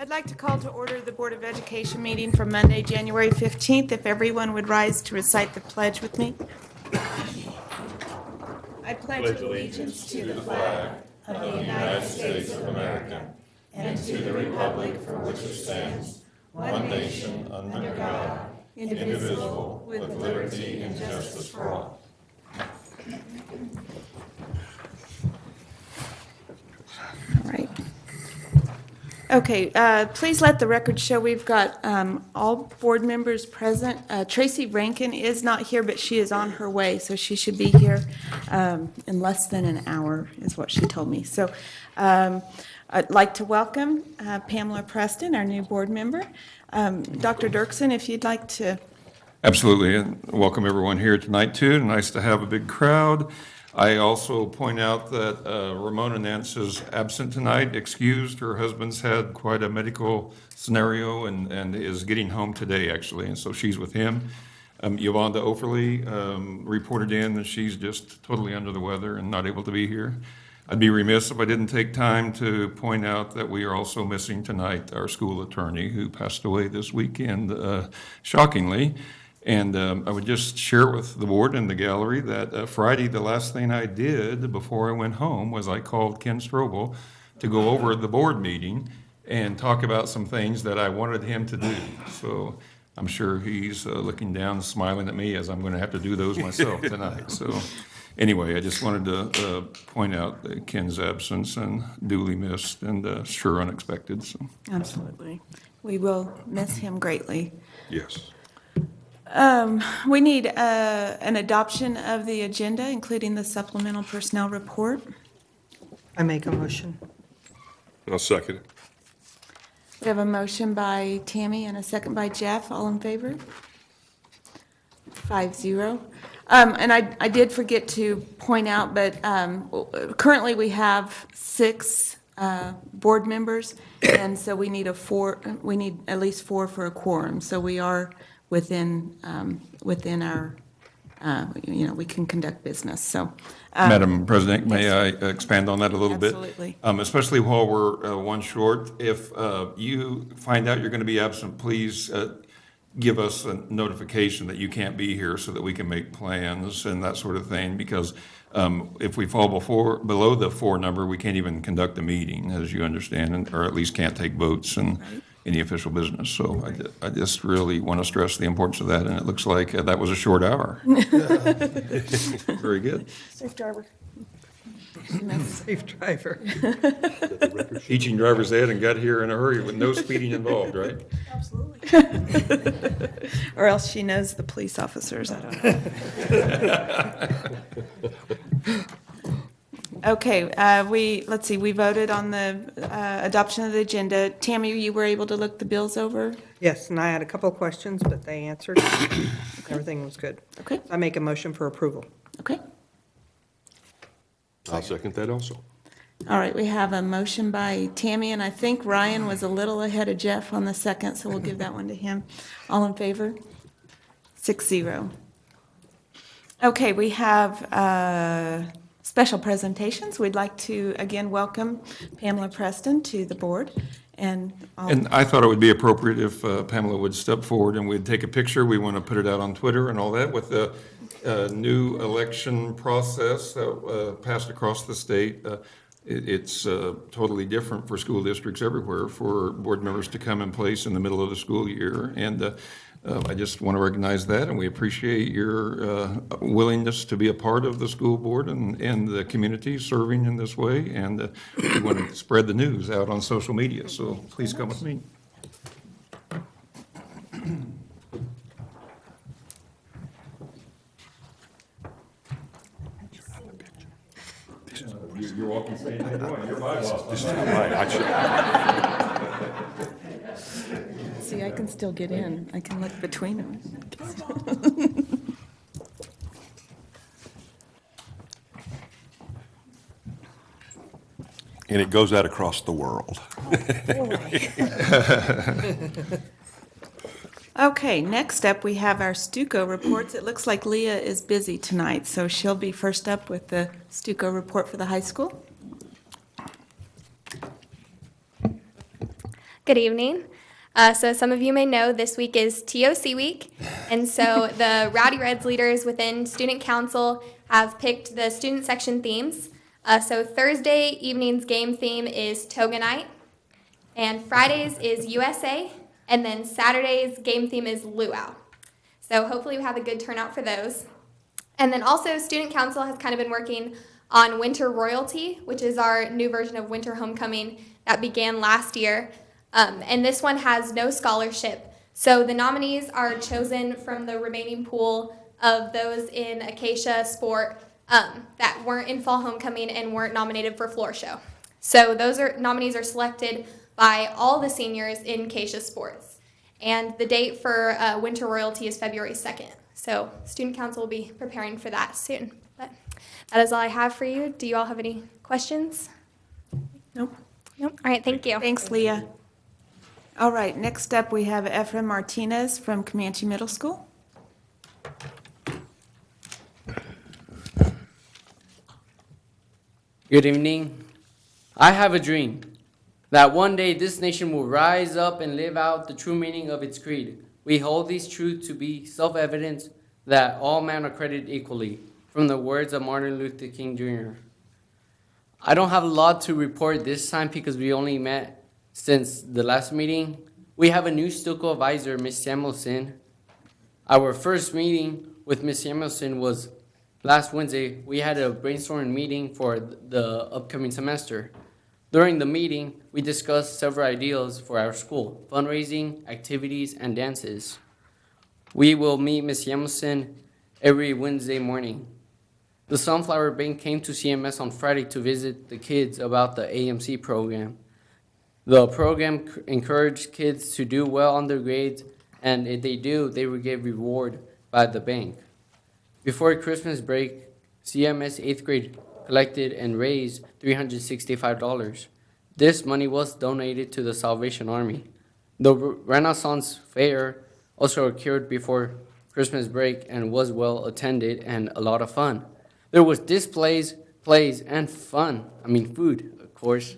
I'd like to call to order the Board of Education meeting for Monday, January 15th. If everyone would rise to recite the pledge with me. I pledge allegiance to the flag of the United States of America and to the republic for which it stands, one nation, under God, indivisible, with liberty and justice for all. All right. Okay, please let the record show we've got all board members present. Tracy Rankin is not here, but she is on her way, so she should be here in less than an hour, is what she told me. So I'd like to welcome Pamela Preston, our new board member. Dr. Dirksen, if you'd like to. Absolutely, and welcome everyone here tonight, too. Nice to have a big crowd. I also point out that Ramona Nance is absent tonight, excused. Her husband's had quite a medical scenario and is getting home today, actually, and so she's with him. Yolanda Offerly reported in that she's just totally under the weather and not able to be here. I'd be remiss if I didn't take time to point out that we are also missing tonight our school attorney who passed away this weekend, shockingly. And I would just share with the board and the gallery that Friday, the last thing I did before I went home was I called Ken Strobel to go over the board meeting and talk about some things that I wanted him to do. So I'm sure he's looking down, smiling at me as I'm going to have to do those myself tonight. So anyway, I just wanted to point out that Ken's absence and duly missed and sure unexpected. So. Absolutely. We will miss him greatly. Yes. We need an adoption of the agenda, including the supplemental personnel report. I make a motion. I'll second it. We have a motion by Tammy and a second by Jeff. All in favor? 5-0. And I did forget to point out, but currently we have 6 board members, and so we need at least 4 for a quorum. So we are within our, we can conduct business. So, Madam President, may I expand on that a little bit? Absolutely. Especially while we're one short. If you find out you're going to be absent, please give us a notification that you can't be here so that we can make plans and that sort of thing. Because if we fall below the 4 number, we can't even conduct a meeting, as you understand, or at least can't take votes and any official business. So I just really want to stress the importance of that, and it looks like that was a short hour. Very good. Safe driver. Safe driver. Teaching driver's ed and got here in a hurry with no speeding involved, right? Absolutely. Or else she knows the police officers. I don't know. Okay, let's see, we voted on the adoption of the agenda. Tammy, you were able to look the bills over? Yes, and I had a couple of questions, but they answered. Everything was good. Okay. I make a motion for approval. Okay. I'll second that also. All right, we have a motion by Tammy, and I think Ryan was a little ahead of Jeff on the second, so we'll give that one to him. All in favor? 6-0. Okay, we have special presentations. We'd like to, again, welcome Pamela Preston to the board. And I thought it would be appropriate if Pamela would step forward and we'd take a picture. We want to put it out on Twitter and all that with the new election process that passed across the state. It's totally different for school districts everywhere for board members to come in place in the middle of the school year. And I just want to recognize that, and we appreciate your willingness to be a part of the school board and the community serving in this way. And we want to spread the news out on social media, so please come with me. You're welcome to say anything you want. You're my boss. can still get in. I can look between them. And it goes out across the world. Okay, next up, we have our Stuco reports. It looks like Leah is busy tonight, so she'll be first up with the Stuco report for the high school. Good evening. So some of you may know this week is TOC week, and so the Rowdy Reds leaders within Student Council have picked the student section themes. So Thursday evening's game theme is Toga Night, and Fridays is USA, and then Saturday's game theme is Luau. So hopefully we have a good turnout for those. And then also Student Council has kind of been working on Winter Royalty, which is our new version of Winter Homecoming that began last year. And this one has no scholarship. So the nominees are chosen from the remaining pool of those in Acacia Sport that weren't in Fall Homecoming and weren't nominated for Floor Show. So those nominees are selected by all the seniors in Acacia Sports. And the date for Winter Royalty is February 2nd. So Student Council will be preparing for that soon. But that is all I have for you. Do you all have any questions? Nope. Nope. All right, thank you. Thanks, Leah. All right, next up, we have Ephraim Martinez from Comanche Middle School. Good evening. I have a dream that one day this nation will rise up and live out the true meaning of its creed. We hold these truths to be self-evident that all men are credited equally, from the words of Martin Luther King Jr. I don't have a lot to report this time because we only met since the last meeting. We have a new Stuco advisor, Ms. Samuelson. Our first meeting with Ms. Samuelson was last Wednesday. We had a brainstorming meeting for the upcoming semester. During the meeting, we discussed several ideas for our school, fundraising, activities, and dances. We will meet Ms. Samuelson every Wednesday morning. The Sunflower Bank came to CMS on Friday to visit the kids about the AMC program. The program encouraged kids to do well on their grades, and if they do, they will get rewarded by the bank. Before Christmas break, CMS 8th grade collected and raised $365. This money was donated to the Salvation Army. The Renaissance Fair also occurred before Christmas break and was well attended and a lot of fun. There was displays, plays, and fun. Food, of course.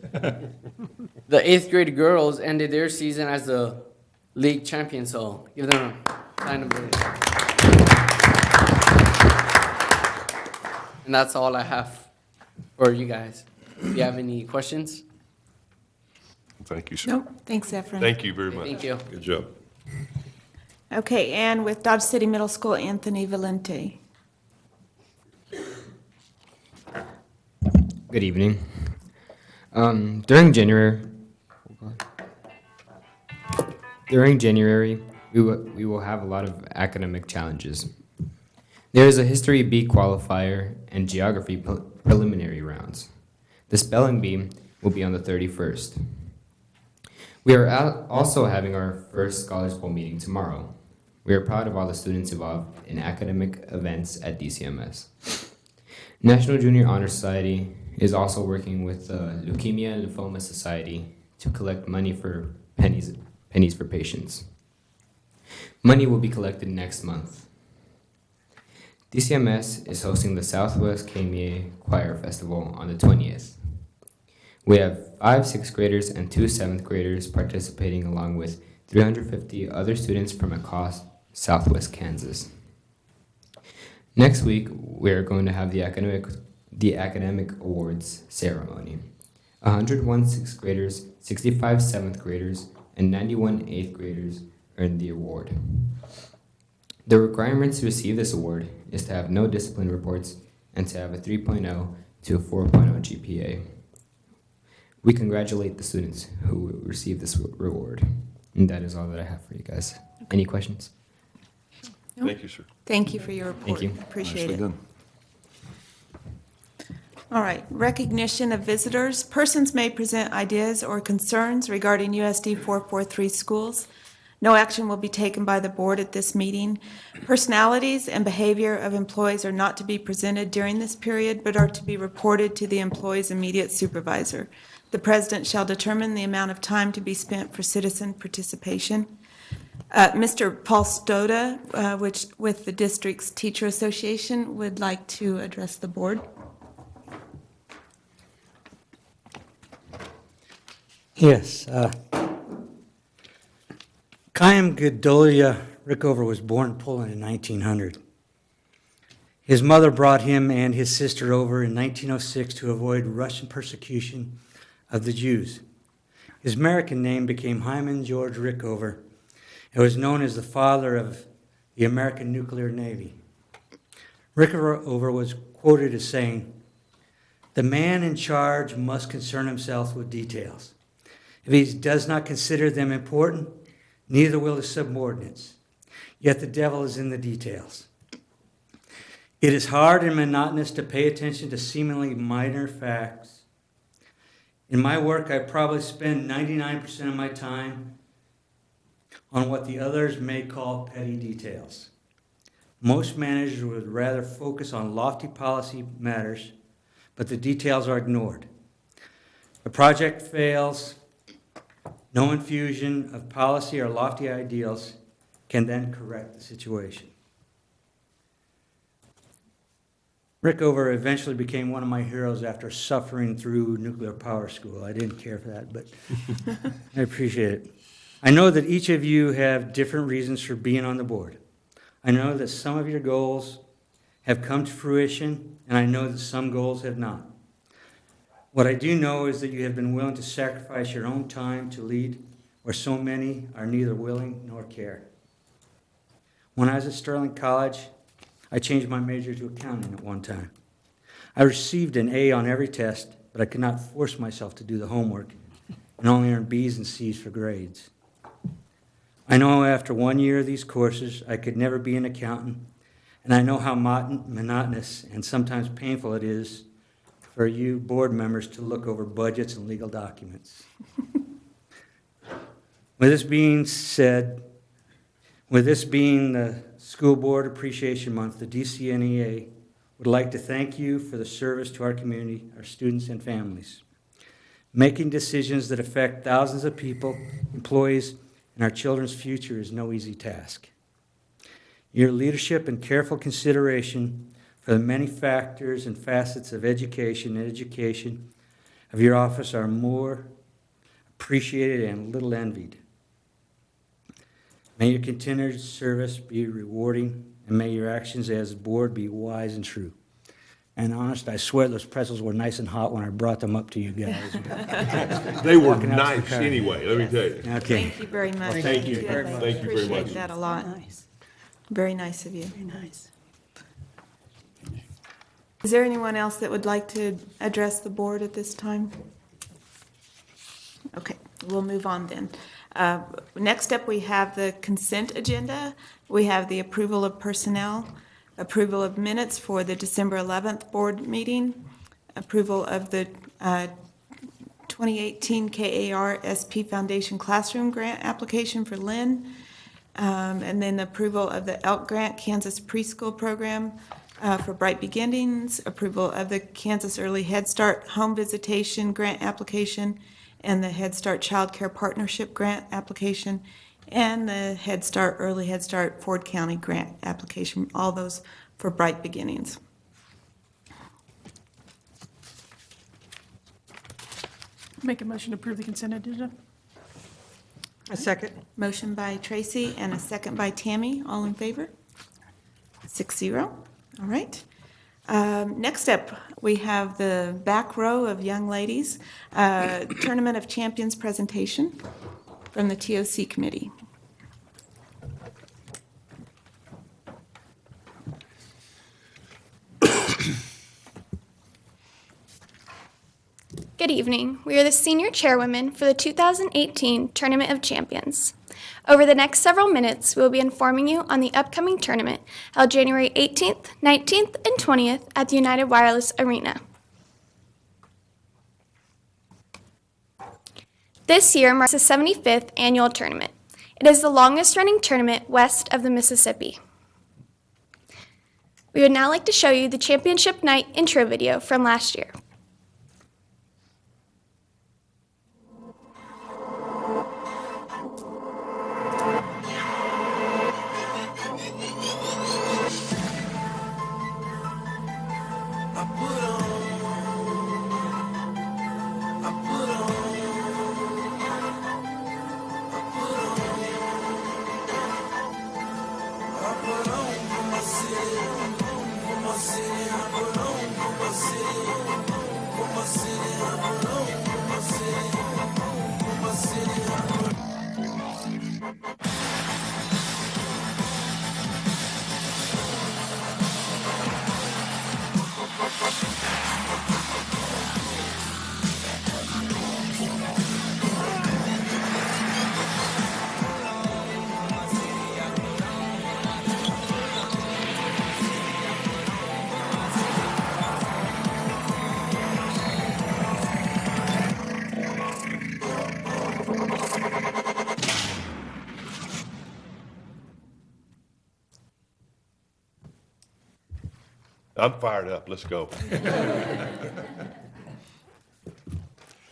The 8th grade girls ended their season as the league champions, so give them a sign of it. And that's all I have for you guys. Do you have any questions? Thank you, sir. Nope, thanks, Ephraim. Thank you very much. Thank you. Good job. Okay, and with Dodge City Middle School, Anthony Valente. Good evening. During January, we will have a lot of academic challenges. There is a History B qualifier and Geography preliminary rounds. The Spelling Bee will be on the 31st. We are also having our first Scholars Bowl meeting tomorrow. We are proud of all the students involved in academic events at DCMS. National Junior Honor Society is also working with the Leukemia and Lymphoma Society to collect money for pennies for patients. Money will be collected next month. DCMS is hosting the Southwest KMEA Choir Festival on the 20th. We have 5 6th graders and 2 7th graders participating along with 350 other students from across Southwest Kansas. Next week, we are going to have the academic awards ceremony. 101 6th graders, 65 7th graders, and 91 8th graders earned the award. The requirements to receive this award is to have no discipline reports and to have a 3.0 to a 4.0 GPA. We congratulate the students who received this reward. And that is all that I have for you guys. Any questions? Thank you, sir. Thank you for your report. Thank you. Appreciate Nicely it. done. All right, recognition of visitors. Persons may present ideas or concerns regarding USD 443 schools. No action will be taken by the board at this meeting. Personalities and behavior of employees are not to be presented during this period, but are to be reported to the employee's immediate supervisor. The president shall determine the amount of time to be spent for citizen participation. Mr. Paul Stoda, with the district's teacher association, would like to address the board. Yes. Chaim Gedolia Rickover was born in Poland in 1900. His mother brought him and his sister over in 1906 to avoid Russian persecution of the Jews. His American name became Hyman George Rickover and was known as the father of the American nuclear navy. Rickover was quoted as saying, "The man in charge must concern himself with details. If he does not consider them important, neither will his subordinates. Yet the devil is in the details. It is hard and monotonous to pay attention to seemingly minor facts. In my work, I probably spend 99% of my time on what the others may call petty details. Most managers would rather focus on lofty policy matters, but the details are ignored. The project fails. No infusion of policy or lofty ideals can then correct the situation." Rickover eventually became one of my heroes after suffering through nuclear power school. I didn't care for that, but I appreciate it. I know that each of you have different reasons for being on the board. I know that some of your goals have come to fruition, and I know that some goals have not. What I do know is that you have been willing to sacrifice your own time to lead where so many are neither willing nor care. When I was at Sterling College, I changed my major to accounting at one time. I received an A on every test, but I could not force myself to do the homework and only earned B's and C's for grades. I know after 1 year of these courses, I could never be an accountant, and I know how monotonous and sometimes painful it is for you board members to look over budgets and legal documents. With this being said, with this being the School Board Appreciation Month, the DCNEA would like to thank you for the service to our community, our students and families. Making decisions that affect thousands of people, employees, and our children's future is no easy task. Your leadership and careful consideration for the many factors and facets of education of your office are more appreciated and little envied. May your continued service be rewarding, and may your actions as board be wise and true. And honest, I swear those pretzels were nice and hot when I brought them up to you guys. They were Walking out to the nice car. anyway, let me tell you. Okay. Thank you very much. Thank you very much. Thank you very much. Appreciate that a lot. Very nice of you. Very nice. Is there anyone else that would like to address the board at this time? Okay, we'll move on then. Next up, we have the consent agenda. We have the approval of personnel, approval of minutes for the December 11th board meeting, approval of the 2018 KAR SP Foundation Classroom Grant application for Lynn, and then approval of the ELK Grant Kansas Preschool Program for Bright Beginnings, approval of the Kansas Early Head Start Home Visitation Grant application, and the Head Start Child Care Partnership Grant application, and the Head Start Early Head Start Ford County Grant application, all those for Bright Beginnings. Make a motion to approve the consent agenda. A second. Motion by Tracy and a second by Tammy. All in favor? 6-0. All right. Next up, we have the back row of young ladies, Tournament of Champions presentation from the TOC committee. Good evening. We are the senior chairwomen for the 2018 Tournament of Champions. Over the next several minutes, we will be informing you on the upcoming tournament held January 18th, 19th, and 20th at the United Wireless Arena. This year marks the 75th annual tournament. It is the longest running tournament west of the Mississippi. We would now like to show you the championship night intro video from last year. I'm fired up. Let's go.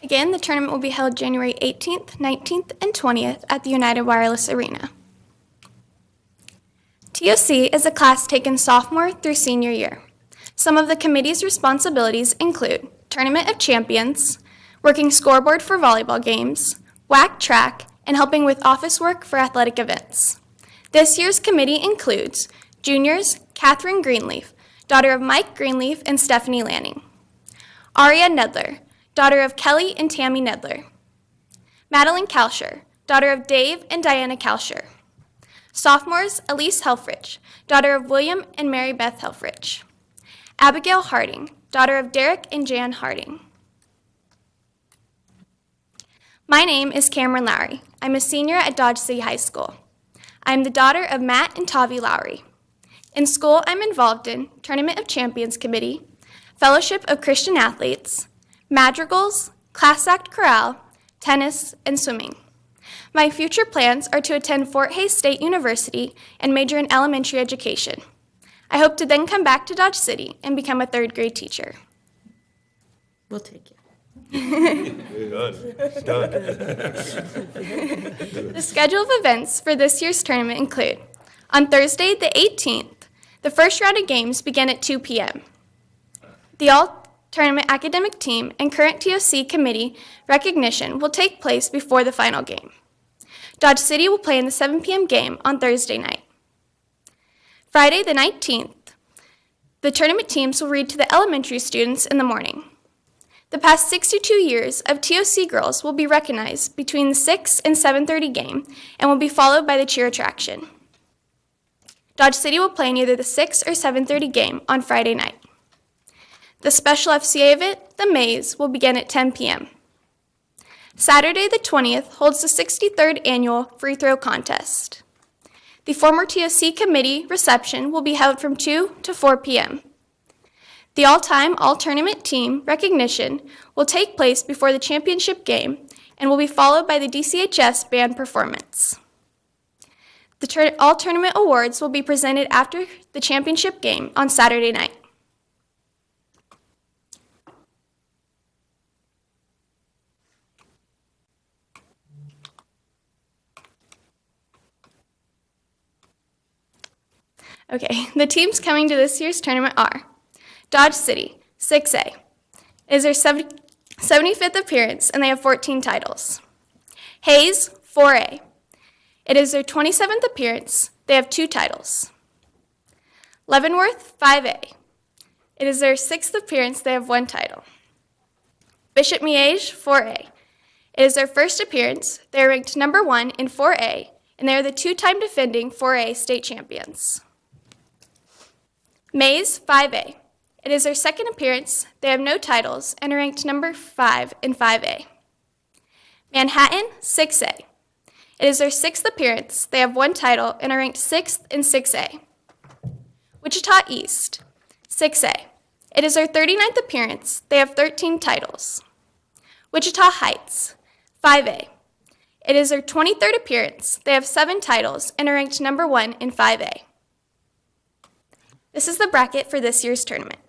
Again, the tournament will be held January 18th, 19th, and 20th at the United Wireless Arena. TOC is a class taken sophomore through senior year. Some of the committee's responsibilities include Tournament of Champions, working scoreboard for volleyball games, WAC track, and helping with office work for athletic events. This year's committee includes juniors Catherine Greenleaf, daughter of Mike Greenleaf and Stephanie Lanning; Aria Nedler, daughter of Kelly and Tammy Nedler; Madeline Kalsher, daughter of Dave and Diana Kalsher; sophomores Elise Helfrich, daughter of William and Mary Beth Helfrich; Abigail Harding, daughter of Derek and Jan Harding. My name is Cameron Lowry. I'm a senior at Dodge City High School. I'm the daughter of Matt and Tavi Lowry. In school, I'm involved in Tournament of Champions Committee, Fellowship of Christian Athletes, Madrigals, Class Act Chorale, tennis, and swimming. My future plans are to attend Fort Hays State University and major in elementary education. I hope to then come back to Dodge City and become a third grade teacher. We'll take it. Done. The schedule of events for this year's tournament include, on Thursday the 18th, the first round of games begin at 2 p.m. The all-tournament academic team and current TOC committee recognition will take place before the final game. Dodge City will play in the 7 p.m. game on Thursday night. Friday the 19th, the tournament teams will read to the elementary students in the morning. The past 62 years of TOC girls will be recognized between the 6 and 7:30 game and will be followed by the cheer attraction. Dodge City will play in either the 6 or 7:30 game on Friday night. The special FCA event, the Maze, will begin at 10 p.m. Saturday the 20th holds the 63rd annual free throw contest. The former TOC committee reception will be held from 2 to 4 p.m. The all-time, all-tournament team recognition will take place before the championship game and will be followed by the DCHS band performance. The all-tournament awards will be presented after the championship game on Saturday night. Okay, the teams coming to this year's tournament are Dodge City, 6A. It is their 75th appearance, and they have 14 titles. Hayes, 4A. It is their 27th appearance. They have 2 titles. Leavenworth, 5A. It is their 6th appearance. They have 1 title. Bishop Miege, 4A. It is their first appearance. They are ranked number 1 in 4A, and they are the 2-time defending 4A state champions. Mays, 5A. It is their second appearance. They have no titles and are ranked number 5 in 5A. Manhattan, 6A. It is their 6th appearance. They have 1 title and are ranked 6th in 6A. Wichita East, 6A. It is their 39th appearance. They have 13 titles. Wichita Heights, 5A. It is their 23rd appearance. They have 7 titles and are ranked number 1 in 5A. This is the bracket for this year's tournament.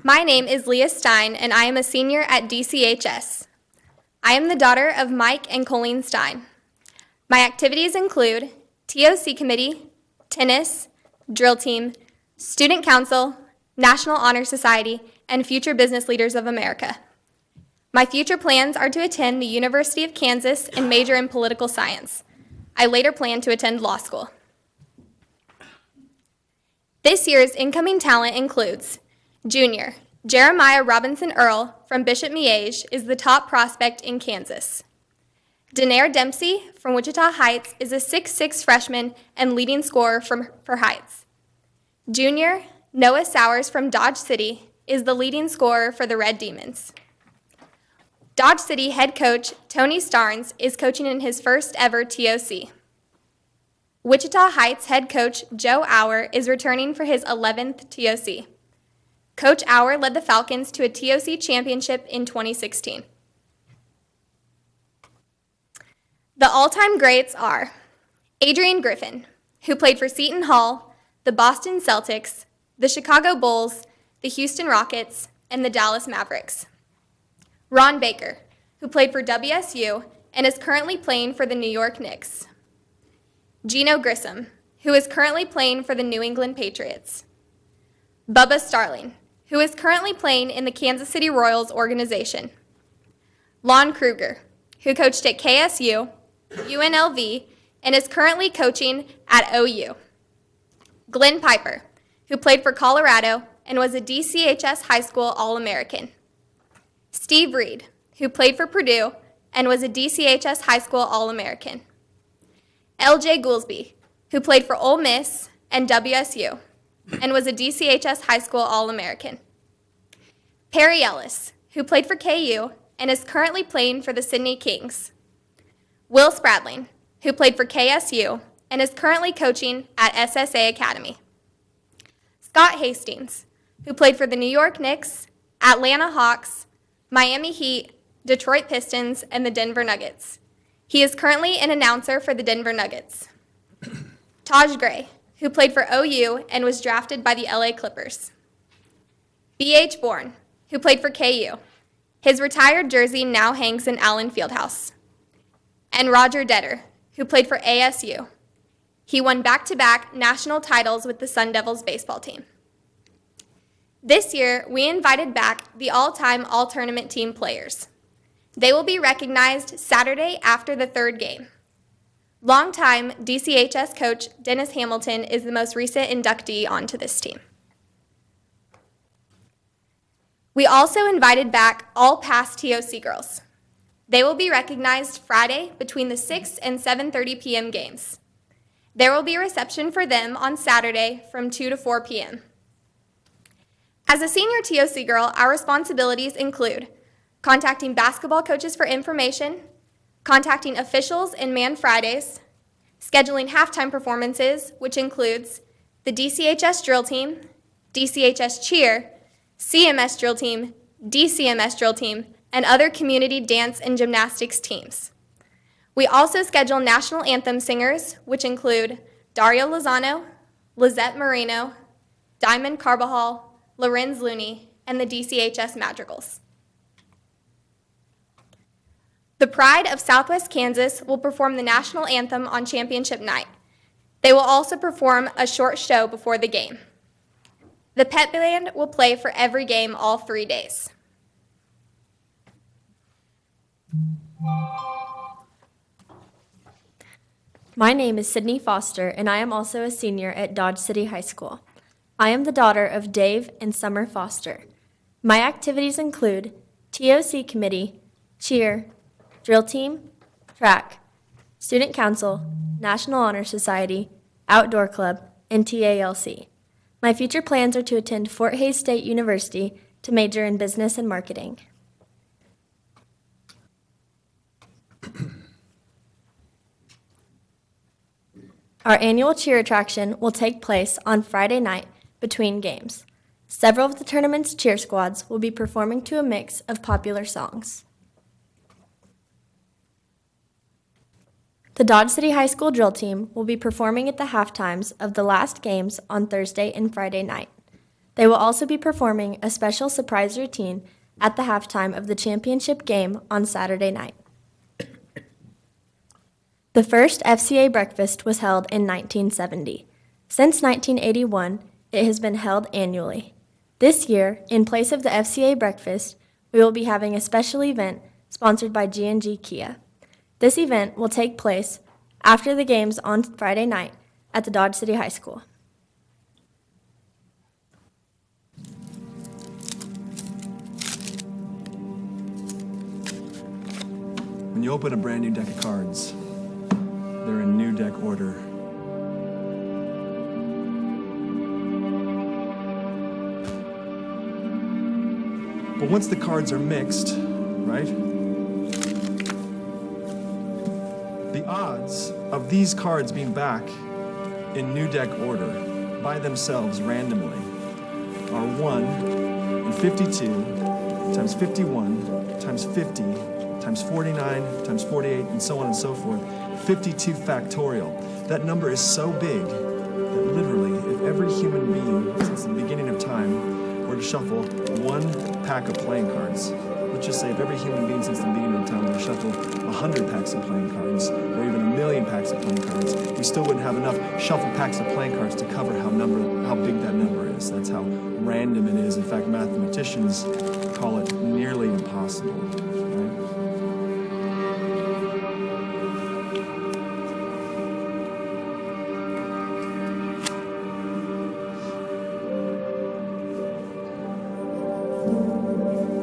My name is Leah Stein, and I am a senior at DCHS. I am the daughter of Mike and Colleen Stein. My activities include TOC committee, tennis, drill team, student council, National Honor Society, and Future Business Leaders of America. My future plans are to attend the University of Kansas and major in political science. I later plan to attend law school. This year's incoming talent includes junior Jeremiah Robinson Earl from Bishop Miege is the top prospect in Kansas. Denaire Dempsey from Wichita Heights is a 6'6" freshman and leading scorer for Heights. Junior Noah Sowers from Dodge City is the leading scorer for the Red Demons. Dodge City head coach Tony Starnes is coaching in his first ever TOC. Wichita Heights head coach Joe Auer is returning for his 11th TOC. Coach Auer led the Falcons to a TOC championship in 2016. The all-time greats are Adrian Griffin, who played for Seton Hall, the Boston Celtics, the Chicago Bulls, the Houston Rockets, and the Dallas Mavericks. Ron Baker, who played for WSU and is currently playing for the New York Knicks. Geno Grissom, who is currently playing for the New England Patriots. Bubba Starling, who is currently playing in the Kansas City Royals organization. Lon Kruger, who coached at KSU, UNLV, and is currently coaching at OU. Glenn Piper, who played for Colorado and was a DCHS High School All-American. Steve Reed, who played for Purdue and was a DCHS High School All-American. LJ Goolsby, who played for Ole Miss and WSU and was a DCHS High School All-American. Perry Ellis, who played for KU and is currently playing for the Sydney Kings. Will Spradling, who played for KSU and is currently coaching at SSA Academy. Scott Hastings, who played for the New York Knicks, Atlanta Hawks, Miami Heat, Detroit Pistons, and the Denver Nuggets. He is currently an announcer for the Denver Nuggets. Taj Gray, who played for OU and was drafted by the LA Clippers. B.H. Bourne, who played for KU. His retired jersey now hangs in Allen Fieldhouse. And Roger Detter, who played for ASU. He won back-to-back national titles with the Sun Devils baseball team. This year, we invited back the all-time all-tournament team players. They will be recognized Saturday after the third game. Longtime DCHS coach Dennis Hamilton is the most recent inductee onto this team. We also invited back all past TOC girls. They will be recognized Friday between the 6 and 7:30 p.m. games. There will be a reception for them on Saturday from 2 to 4 p.m. As a senior TOC girl, our responsibilities include contacting basketball coaches for information, contacting officials in Man Fridays, scheduling halftime performances, which includes the DCHS drill team, DCHS cheer, CMS drill team, DCMS drill team, and other community dance and gymnastics teams. We also schedule national anthem singers, which include Dario Lozano, Lizette Moreno, Diamond Carbajal, Lorenz Looney, and the DCHS Madrigals. The Pride of Southwest Kansas will perform the national anthem on championship night. They will also perform a short show before the game. The pep band will play for every game all 3 days. My name is Sydney Foster, and I am also a senior at Dodge City High School. I am the daughter of Dave and Summer Foster. My activities include TOC committee, cheer, drill team, track, student council, National Honor Society, outdoor club, and TALC. My future plans are to attend Fort Hays State University to major in business and marketing. Our annual cheer attraction will take place on Friday night between games. Several of the tournament's cheer squads will be performing to a mix of popular songs. The Dodge City High School drill team will be performing at the halftimes of the last games on Thursday and Friday night. They will also be performing a special surprise routine at the halftime of the championship game on Saturday night. The first FCA Breakfast was held in 1970. Since 1981, it has been held annually. This year, in place of the FCA Breakfast, we will be having a special event sponsored by G&G Kia. This event will take place after the games on Friday night at the Dodge City High School. When you open a brand new deck of cards, they're in new deck order. But once the cards are mixed, right? The odds of these cards being back in new deck order by themselves randomly are 1 in 52 times 51 times 50 times 49 times 48 and so on and so forth, 52 factorial. That number is so big that literally if every human being since the beginning of time were to shuffle one pack of playing cards, let's just say if every human being since the beginning of time were to shuffle 100 packs of playing cards, or even 1,000,000 packs of playing cards, we still wouldn't have enough shuffle packs of playing cards to cover how big that number is. That's how random it is. In fact, mathematicians call it nearly impossible. Right?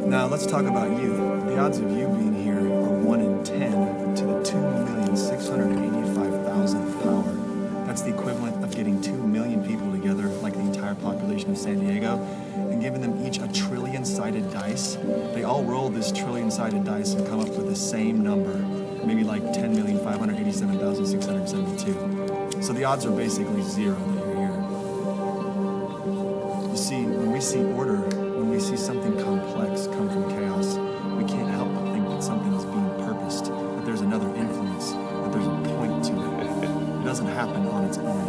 Now let's talk about you. The odds of you being here are 1 in 10 to the 2,685,000th power. That's the equivalent of getting 2 million people together, like the entire population of San Diego, and giving them each a trillion-sided dice. They all roll this trillion-sided dice and come up with the same number, maybe like 10,587,672. So the odds are basically zero that you're here. You see, when we see order, when we see something complex come from chaos, we can't help but think that something is being purposed, that there's another influence, that there's a point to it. It doesn't happen on its own.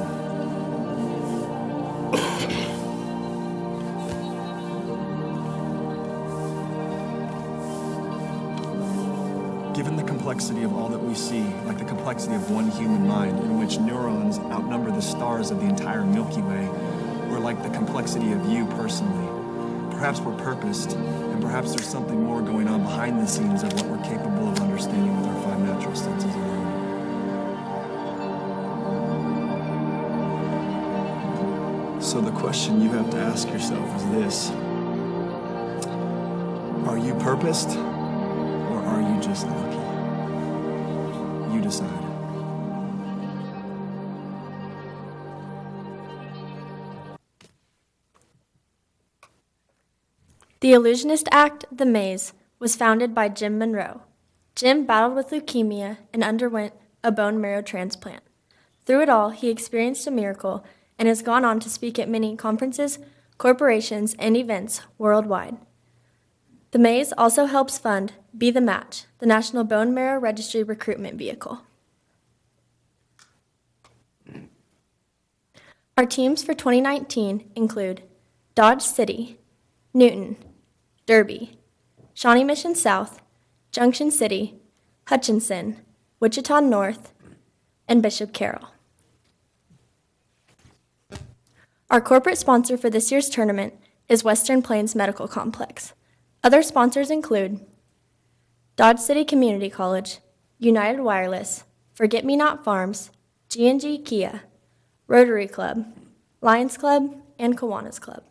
Given the complexity of all that we see, like the complexity of one human mind, in which neurons outnumber the stars of the entire Milky Way, or like the complexity of you personally, perhaps we're purposed, and perhaps there's something more going on behind the scenes of what we're capable of understanding with our 5 natural senses alone. So the question you have to ask yourself is this: are you purposed, or are you just lucky? You decide. The illusionist act, The Maze, was founded by Jim Monroe. Jim battled with leukemia and underwent a bone marrow transplant. Through it all, he experienced a miracle and has gone on to speak at many conferences, corporations, and events worldwide. The Maze also helps fund Be the Match, the National Bone Marrow Registry recruitment vehicle. Our teams for 2019 include Dodge City, Newton, Derby, Shawnee Mission South, Junction City, Hutchinson, Wichita North, and Bishop Carroll. Our corporate sponsor for this year's tournament is Western Plains Medical Complex. Other sponsors include Dodge City Community College, United Wireless, Forget Me Not Farms, G&G Kia, Rotary Club, Lions Club, and Kiwanis Club.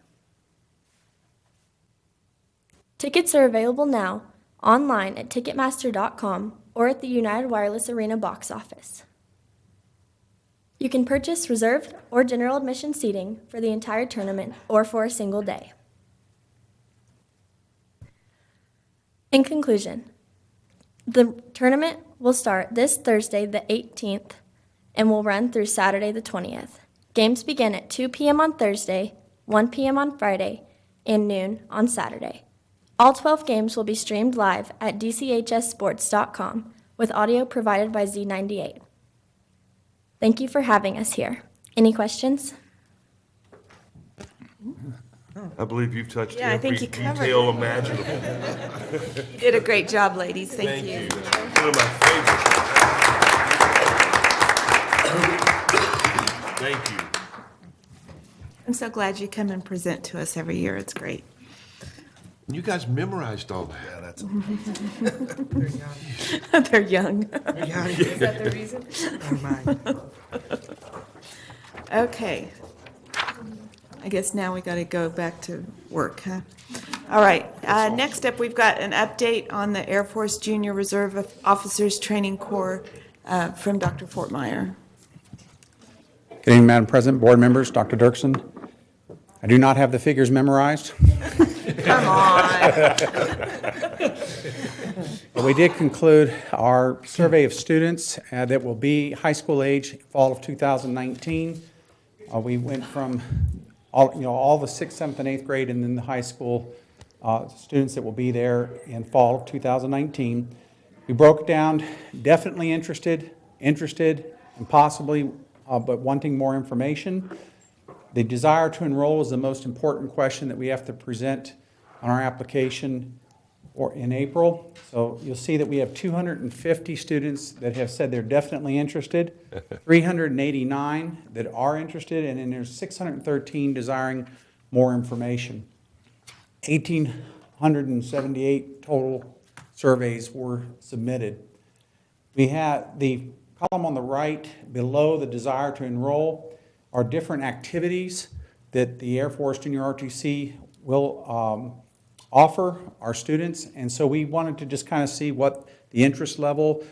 Tickets are available now online at Ticketmaster.com or at the United Wireless Arena box office. You can purchase reserved or general admission seating for the entire tournament or for a single day. In conclusion, the tournament will start this Thursday, the 18th, and will run through Saturday, the 20th. Games begin at 2 p.m. on Thursday, 1 p.m. on Friday, and noon on Saturday. All 12 games will be streamed live at dchssports.com with audio provided by Z98. Thank you for having us here. Any questions? I believe you've touched Yeah, I every think you covered detail it. imaginable. You did a great job, ladies. Thank you. One of my favorites. Thank you. I'm so glad you come and present to us every year. It's great. You guys memorized all that. Yeah, that's They're young. Yeah. Is that the reason? Oh, my. Okay. I guess now we got to go back to work, huh? All right. Next up, we've got an update on the Air Force Junior Reserve Officers Training Corps from Dr. Fortmeyer. Good evening, Madam President, board members, Dr. Dirksen. I do not have the figures memorized. Come on. But we did conclude our survey of students that will be high school age fall of 2019. We went from all the 6th, 7th, and 8th grade, and then the high school students that will be there in fall of 2019. We broke it down, definitely interested, and possibly but wanting more information. The desire to enroll is the most important question that we have to present on our application or in April. So you'll see that we have 250 students that have said they're definitely interested, 389 that are interested, and then there's 613 desiring more information. 1,878 total surveys were submitted. We have the column on the right below the desire to enroll are different activities that the Air Force Junior ROTC will offer our students. And so we wanted to just kind of see what the interest level,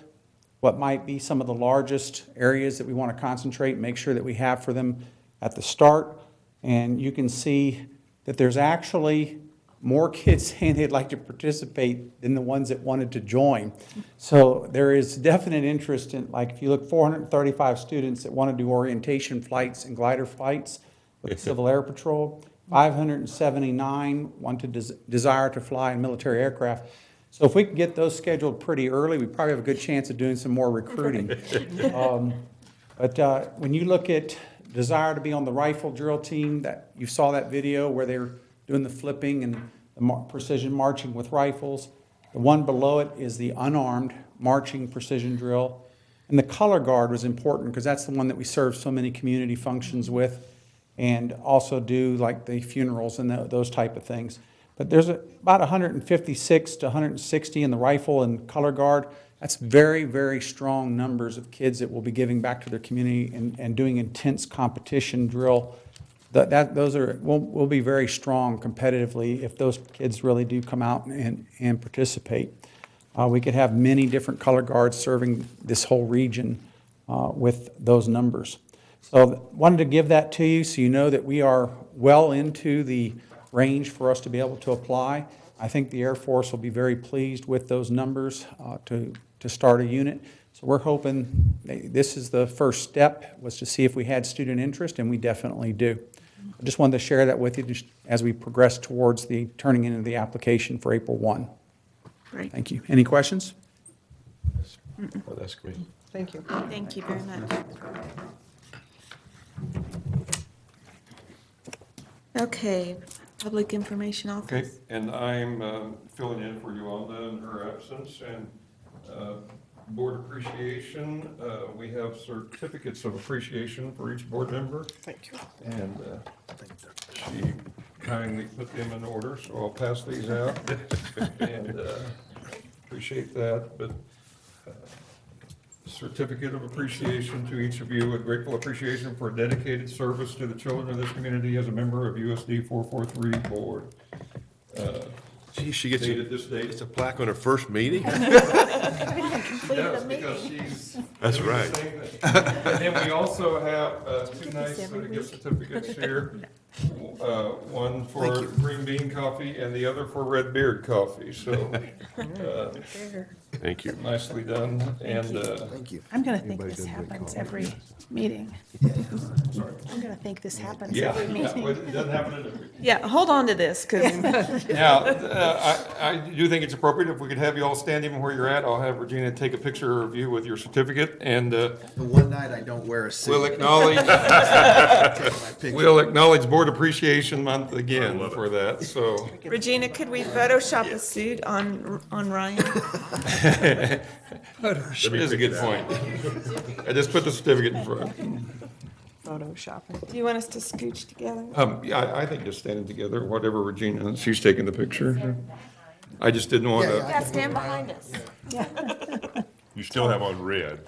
what might be some of the largest areas that we want to concentrate and make sure that we have for them at the start. And you can see that there's actually more kids saying they'd like to participate than the ones that wanted to join. So there is definite interest in, like if you look, 435 students that want to do orientation flights and glider flights with the Civil Air Patrol, 579 want to desire to fly in military aircraft. So if we can get those scheduled pretty early, we probably have a good chance of doing some more recruiting. But when you look at desire to be on the rifle drill team, that you saw that video where they're doing the flipping and the precision marching with rifles. The one below it is the unarmed marching precision drill. And the color guard was important because that's the one that we serve so many community functions with and also do like the funerals and those type of things. But there's about 156 to 160 in the rifle and color guard. That's very, very strong numbers of kids that will be giving back to their community and doing intense competition drill. Those will be very strong competitively if those kids really do come out and participate. We could have many different color guards serving this whole region with those numbers. So wanted to give that to you so you know that we are well into the range for us to be able to apply. I think the Air Force will be very pleased with those numbers to start a unit. So we're hoping this is the first step, was to see if we had student interest, and we definitely do. I just wanted to share that with you just as we progress towards the turning into the application for April 1. Great. Thank you. Any questions? Oh, that's great. Thank you. Thank you very much. Okay, Public Information Office. Okay, and I'm filling in for Yolanda in her absence, and board appreciation. We have certificates of appreciation for each board member. Thank you. And she kindly put them in order, so I'll pass these out. And appreciate that. But certificate of appreciation to each of you, a grateful appreciation for dedicated service to the children of this community as a member of USD 443 board. Gee, she gets Dated this date. a plaque on her first meeting? Yes, because she's. That's doing the right. same thing. And then we also have two nice gift certificates here. One for green bean coffee and the other for red beard coffee, so. Thank you. Nicely done, and, Thank you. I'm going to think this happens every meeting. I'm going to think this happens yeah, every yeah, well, meeting. it doesn't happen in every. Yeah, hold on to this, because Now, I do think it's appropriate if we could have you all stand even where you're at. I'll have Regina take a picture of you with your certificate, and The one night I don't wear a suit. we'll acknowledge Board Appreciation Month again for that, so. Regina, could we Photoshop a suit on Ryan? That is a good point. I just put the certificate in front. Photoshopping. Do you want us to scooch together? Yeah, I think just standing together, whatever Regina, she's taking the picture. I just didn't want to. Yeah, stand behind us. You still have on red.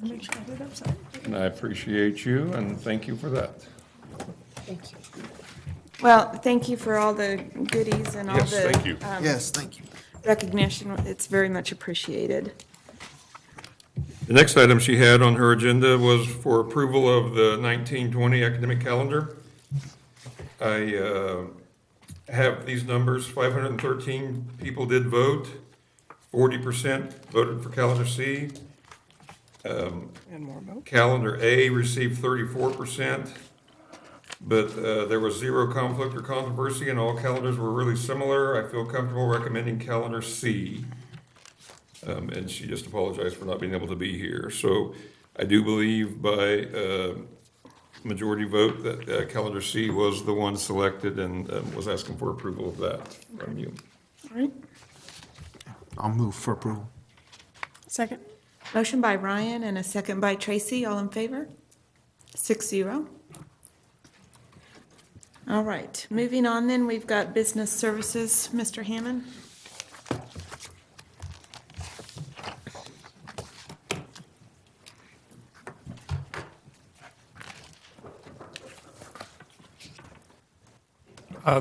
Make sure I do it upside. And I appreciate you, and thank you for that. Thank you. Well, thank you for all the goodies and all Yes, the. thank you. Yes, thank you. Recognition. It's very much appreciated. The next item she had on her agenda was for approval of the 1920 academic calendar. I have these numbers: 513 people did vote, 40% voted for calendar C. And more votes. Calendar A received 34%, but there was zero conflict or controversy, and all calendars were really similar. I feel comfortable recommending calendar C. And she just apologized for not being able to be here. So I do believe by majority vote that calendar C was the one selected, and was asking for approval of that from you. All right. I'll move for approval. Second. Motion by Ryan and a second by Tracy. All in favor? 6-0. All right. Moving on then, we've got business services. Mr. Hammond?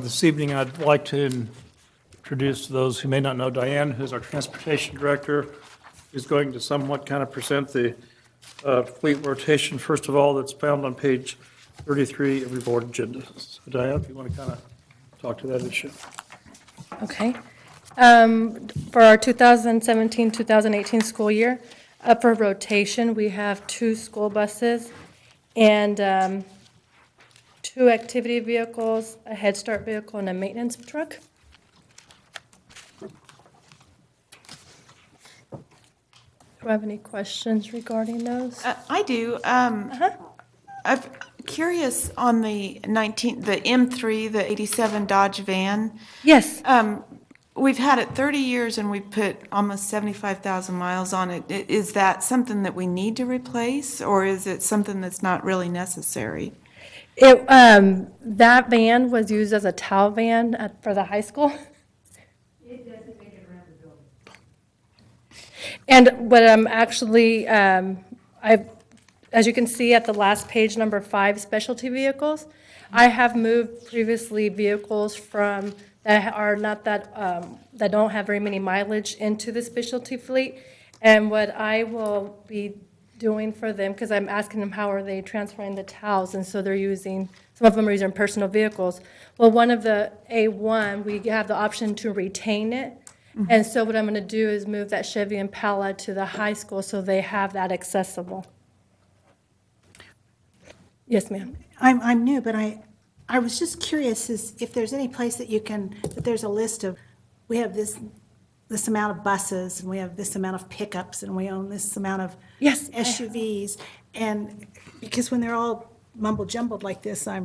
This evening, I'd like to introduce those who may not know Diane, who's our transportation director, who's going to somewhat kind of present the fleet rotation, first of all, that's found on page 33 of your board agenda. So Diane, if you want to kind of talk to that issue. Okay. For our 2017-2018 school year, up for rotation, we have 2 school buses and 2 activity vehicles, a Head Start vehicle, and a maintenance truck. Do you have any questions regarding those? I do. I'm curious on the M3, the 87 Dodge van. Yes. We've had it 30 years and we've put almost 75,000 miles on it. Is that something that we need to replace, or is it something that's not really necessary? That van was used as a towel van for the high school. It doesn't make it around the building. And what I'm actually, as you can see at the last page, number 5, specialty vehicles, I have moved previously vehicles from that are not that don't have very many mileage into the specialty fleet. And what I will be doing for them, because I'm asking them how are they transferring the towels, and so they're using, some of them are using personal vehicles. Well, one of the A1, we have the option to retain it, and so what I'm going to do is move that Chevy Impala to the high school so they have that accessible. Yes, ma'am. I'm new, but I was just curious if there's any place that there's a list of, we have this amount of buses, and we have this amount of pickups, and we own this amount of Yes. SUVs. And because when they're all mumble jumbled like this, I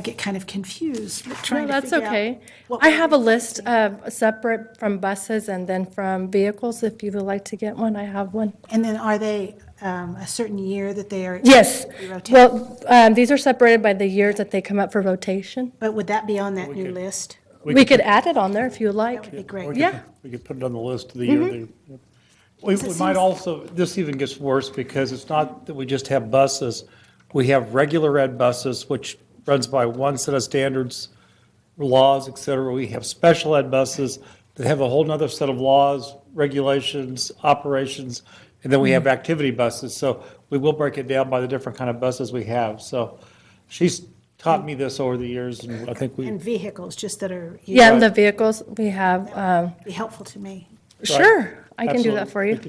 get kind of confused trying No, to that's figure out okay. what I we're have a list separate from buses and then from vehicles. If you would like to get one, I have one. And then are they a certain year that they are? Yes. to be rotated? Well, these are separated by the years that they come up for rotation. But would that be on that new list? We could add it on there if you would like. That would be great. Yeah. We could put it on the list of the year. We might also, this even gets worse because it's not that we just have buses. We have regular ed buses, which runs by one set of standards, laws, et cetera. We have special ed buses that have a whole nother set of laws, regulations, operations, and then we have activity buses. So we will break it down by the different kind of buses we have. So She's taught me this over the years, and I think we, And vehicles, just that are. Yeah, and the vehicles, we have, Be helpful to me. sure, I can do that for you.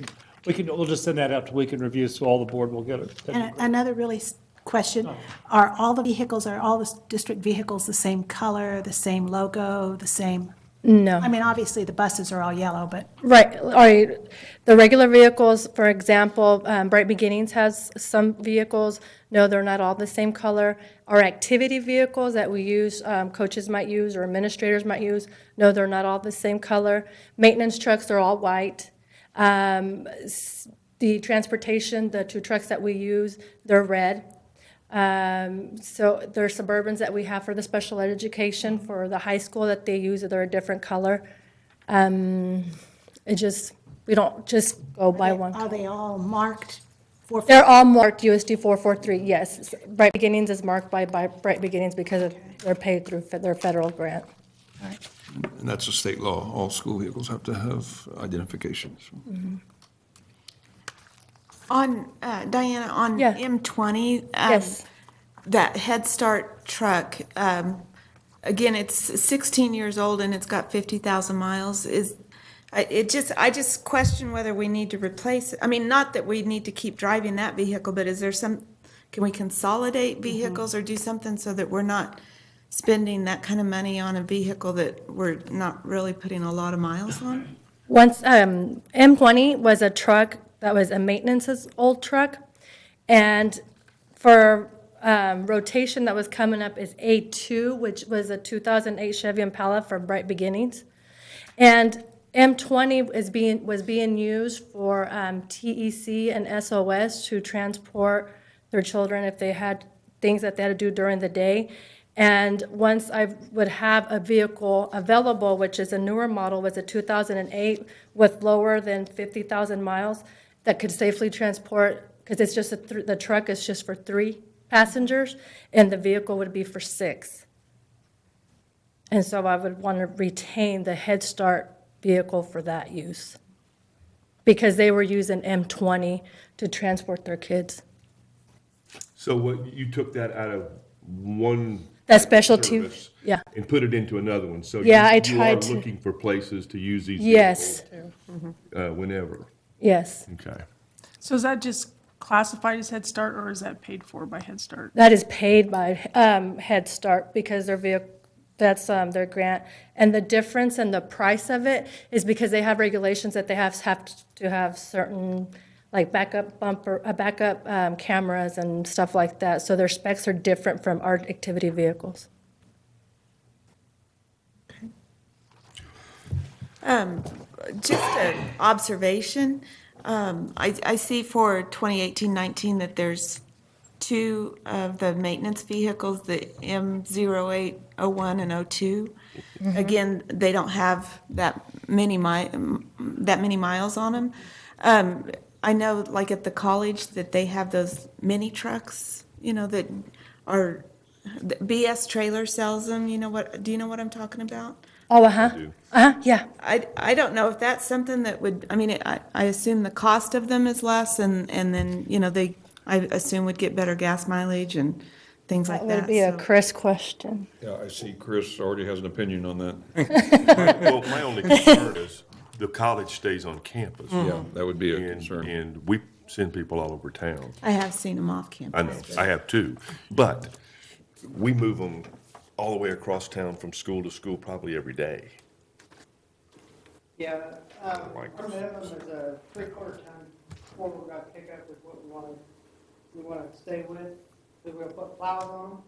we'll just send that out to weekend review, so all the board will get it. That'd be And great. another really question, are all the district vehicles the same color, the same logo, the same? No. I mean, obviously, the buses are all yellow, but. Right, all right. The regular vehicles, for example, Bright Beginnings has some vehicles. No, they're not all the same color. Our activity vehicles that we use, coaches might use or administrators might use, no, they're not all the same color. Maintenance trucks are all white. The transportation, the two trucks that we use, they're red. So there are Suburbans that we have for the special ed education, for the high school that they use, they're a different color. We don't just go by one. Are they all marked? They're all marked USD 443, yes. Bright Beginnings is marked by Bright Beginnings because they're paid through their federal grant. And that's a state law. All school vehicles have to have identifications. On, Diana, on Yeah. M20, Yes. that Head Start truck, again, it's 16 years old and it's got 50,000 miles. I just question whether we need to replace it. I mean, not that we need to keep driving that vehicle, but is there can we consolidate vehicles or do something so that we're not spending that kind of money on a vehicle that we're not really putting a lot of miles on? Once, M20 was a truck that was a maintenance's old truck, and for rotation that was coming up is A2, which was a 2008 Chevy Impala from Bright Beginnings, and M20 was being used for TEC and SOS to transport their children if they had things that they had to do during the day. And once I would have a vehicle available, which is a newer model, was a 2008 with lower than 50,000 miles, that could safely transport, because it's just the truck is just for 3 passengers, and the vehicle would be for 6. And so I would want to retain the Head Start vehicle for that use, because they were using M20 to transport their kids. So what, you took that out of one That specialty, service yeah. and put it into another one? So Yeah, I you tried are to. looking for places to use these Yes. vehicles whenever? Yes. Okay. So is that just classified as Head Start, or is that paid for by Head Start? That is paid by Head Start because their vehicle, that's their grant. And the difference in the price of it is because they have regulations that they have to have certain, like backup cameras and stuff like that. So their specs are different from our activity vehicles. Just an observation. I see for 2018-19 that there's 2 of the maintenance vehicles, the M0801 and 02. Again, they don't have that many miles on them. I know, like at the college, that they have those mini trucks, that are, BS Trailer sells them. Do you know what I'm talking about? Oh, yeah. I don't know if that's something that would, I assume the cost of them is less and then, they, I assume would get better gas mileage and things like that. That would be a Chris question. Yeah, I see Chris already has an opinion on that. Well, my only concern is the college stays on campus. Yeah, that would be a concern. And we send people all over town. I have seen them off campus. I know, I have too. But we move them all the way across town from school to school probably every day. Yeah, our minimum is a 3/4 ton, 4-wheel drive pickup is what we want to stay with. Because we'll put plows on them,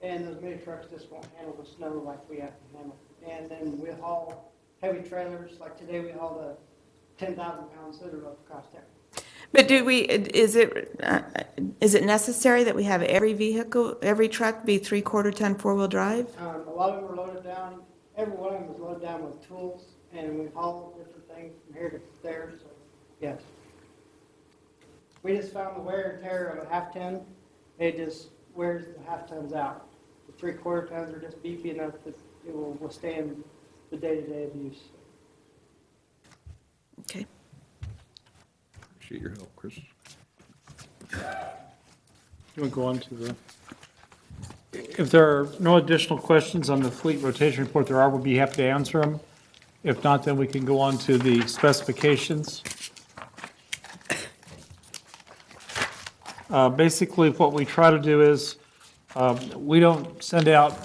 and those mini trucks just won't handle the snow like we have to handle. And then we haul heavy trailers, like today we hauled a 10,000-pound scissor lift across town. But is it necessary that we have every truck be 3/4 ton 4-wheel drive? A lot of them are loaded down, every one of them is loaded down with tools, and we haul different things from here to there, so, yes. We just found the wear and tear of a half ton, it just wears the half tons out. The 3/4 tons are just beefy enough that it will withstand the day-to-day abuse. Okay. Appreciate your help, Chris. You want to go on to the If there are no additional questions on the fleet rotation report, there are, we'll be happy to answer them. If not, then we can go on to the specifications. Basically, what we try to do is, we don't send out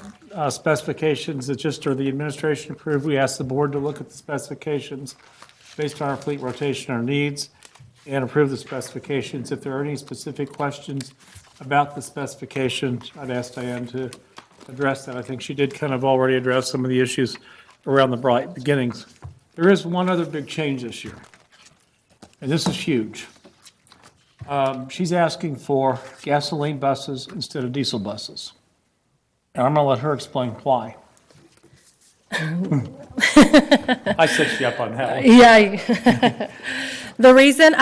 specifications that just are the administration approved. We ask the board to look at the specifications based on our fleet rotation, our needs, and approve the specifications. If there are any specific questions about the specifications, I'd ask Diane to address that. I think she did kind of already address some of the issues around the bright beginnings. There is one other big change this year, and this is huge. She's asking for gasoline buses instead of diesel buses. And I'm going to let her explain why. I set you up on that one. Yeah. The reason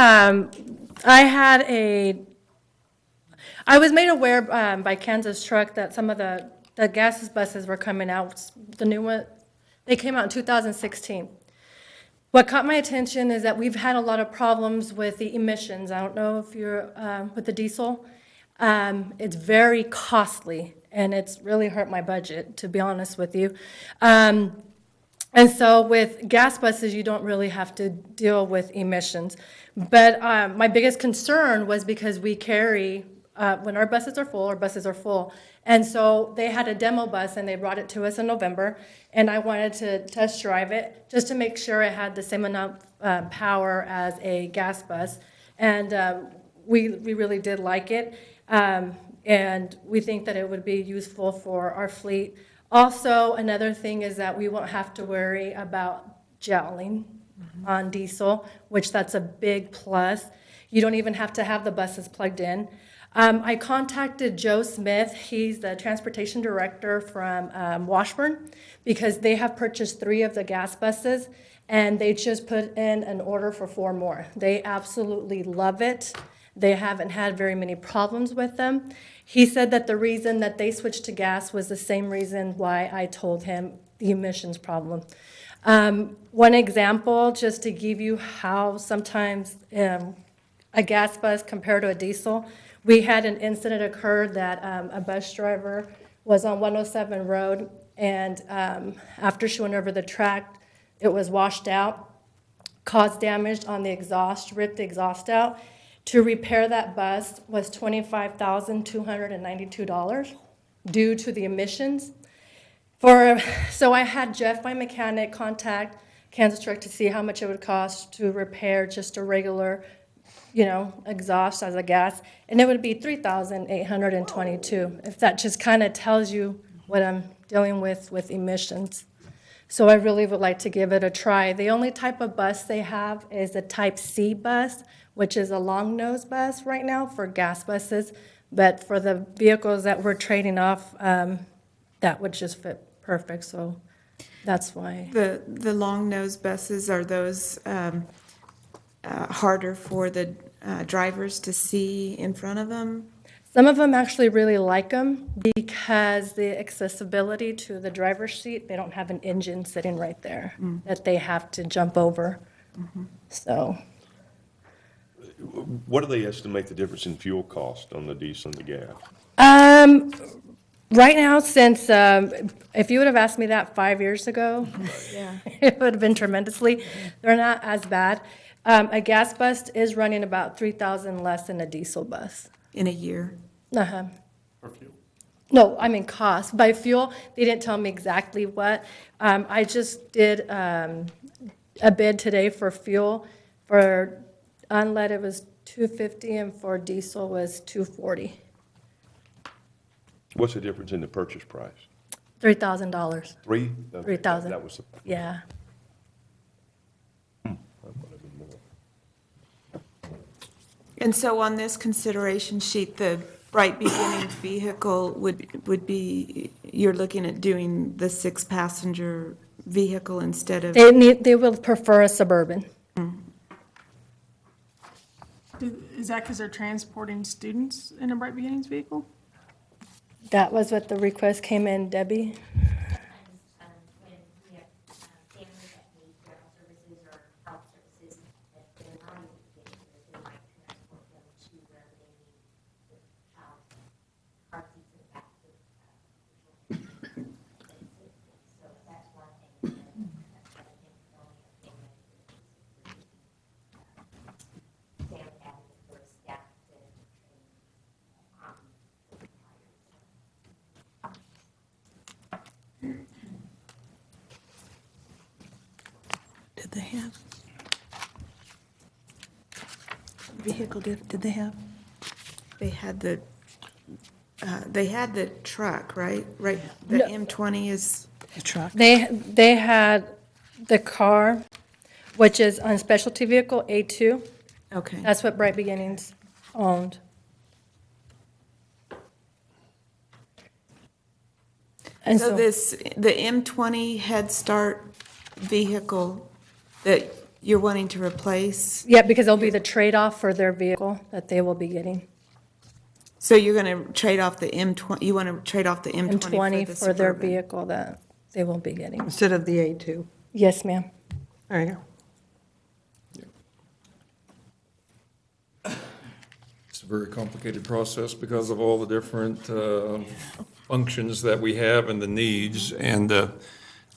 I was made aware by Kansas Truck that some of the gas buses were coming out, the new one, they came out in 2016. What caught my attention is that we've had a lot of problems with the emissions. I don't know if you're with the diesel. It's very costly, and it's really hurt my budget, to be honest with you. And so with gas buses, you don't really have to deal with emissions. But my biggest concern was because we carry, when our buses are full. And so they had a demo bus, and they brought it to us in November, and I wanted to test drive it just to make sure it had the same amount of power as a gas bus. And we really did like it, and we think that it would be useful for our fleet. Also, another thing is that we won't have to worry about gelling on diesel, which that's a big plus. You don't even have to have the buses plugged in. I contacted Joe Smith. He's the transportation director from Washburn, because they have purchased 3 of the gas buses, and they just put in an order for 4 more. They absolutely love it. They haven't had very many problems with them. He said that the reason that they switched to gas was the same reason why I told him the emissions problem. One example, just to give you how sometimes a gas bus compared to a diesel, we had an incident occur that a bus driver was on 107 Road, and after she went over the track, it was washed out, caused damage on the exhaust, ripped the exhaust out. To repair that bus was $25,292 due to the emissions. So I had Jeff, my mechanic, contact Kansas Truck to see how much it would cost to repair just a regular, exhaust as a gas, and it would be $3,822. If that just kind of tells you what I'm dealing with emissions. So I really would like to give it a try. The only type of bus they have is a Type C bus, which is a long nose bus right now for gas buses. But for the vehicles that we're trading off, that would just fit perfect. So that's why. The long nose buses, are those harder for the drivers to see in front of them? Some of them actually really like them because the accessibility to the driver's seat, they don't have an engine sitting right there that they have to jump over. So. What do they estimate the difference in fuel cost on the diesel and the gas? Right now, since if you would have asked me that 5 years ago, it would have been tremendously. They're not as bad. A gas bus is running about $3,000 less than a diesel bus. In a year? Uh-huh. For fuel. No, I mean cost. By fuel, they didn't tell me exactly what. I just did a bid today for fuel. For unleaded, it was $2.50, and for diesel was $2.40. What's the difference in the purchase price? $3,000. 3? Okay, $3,000. That was. Yeah. And so on this consideration sheet, the bright beginnings vehicle would be, you're looking at doing the 6-passenger vehicle instead of? They will prefer a Suburban. Is that because they're transporting students in a Bright Beginnings vehicle? That was what the request came in, Debbie. they have? Vehicle did they have? They had the truck, right? Right, the No. M20 is, The truck? They had the car, which is on specialty vehicle A2. okay. That's what Bright Beginnings owned. And So the M20 Head Start vehicle that you're wanting to replace, Yeah, because it'll be the trade-off for their vehicle that they will be getting. so you're going to trade off the M20, you want to trade off the M20 M20 for the for their Suburban? vehicle that they will be getting. Instead of the A2. Yes, ma'am. There you go. It's a very complicated process because of all the different functions that we have and the needs. And I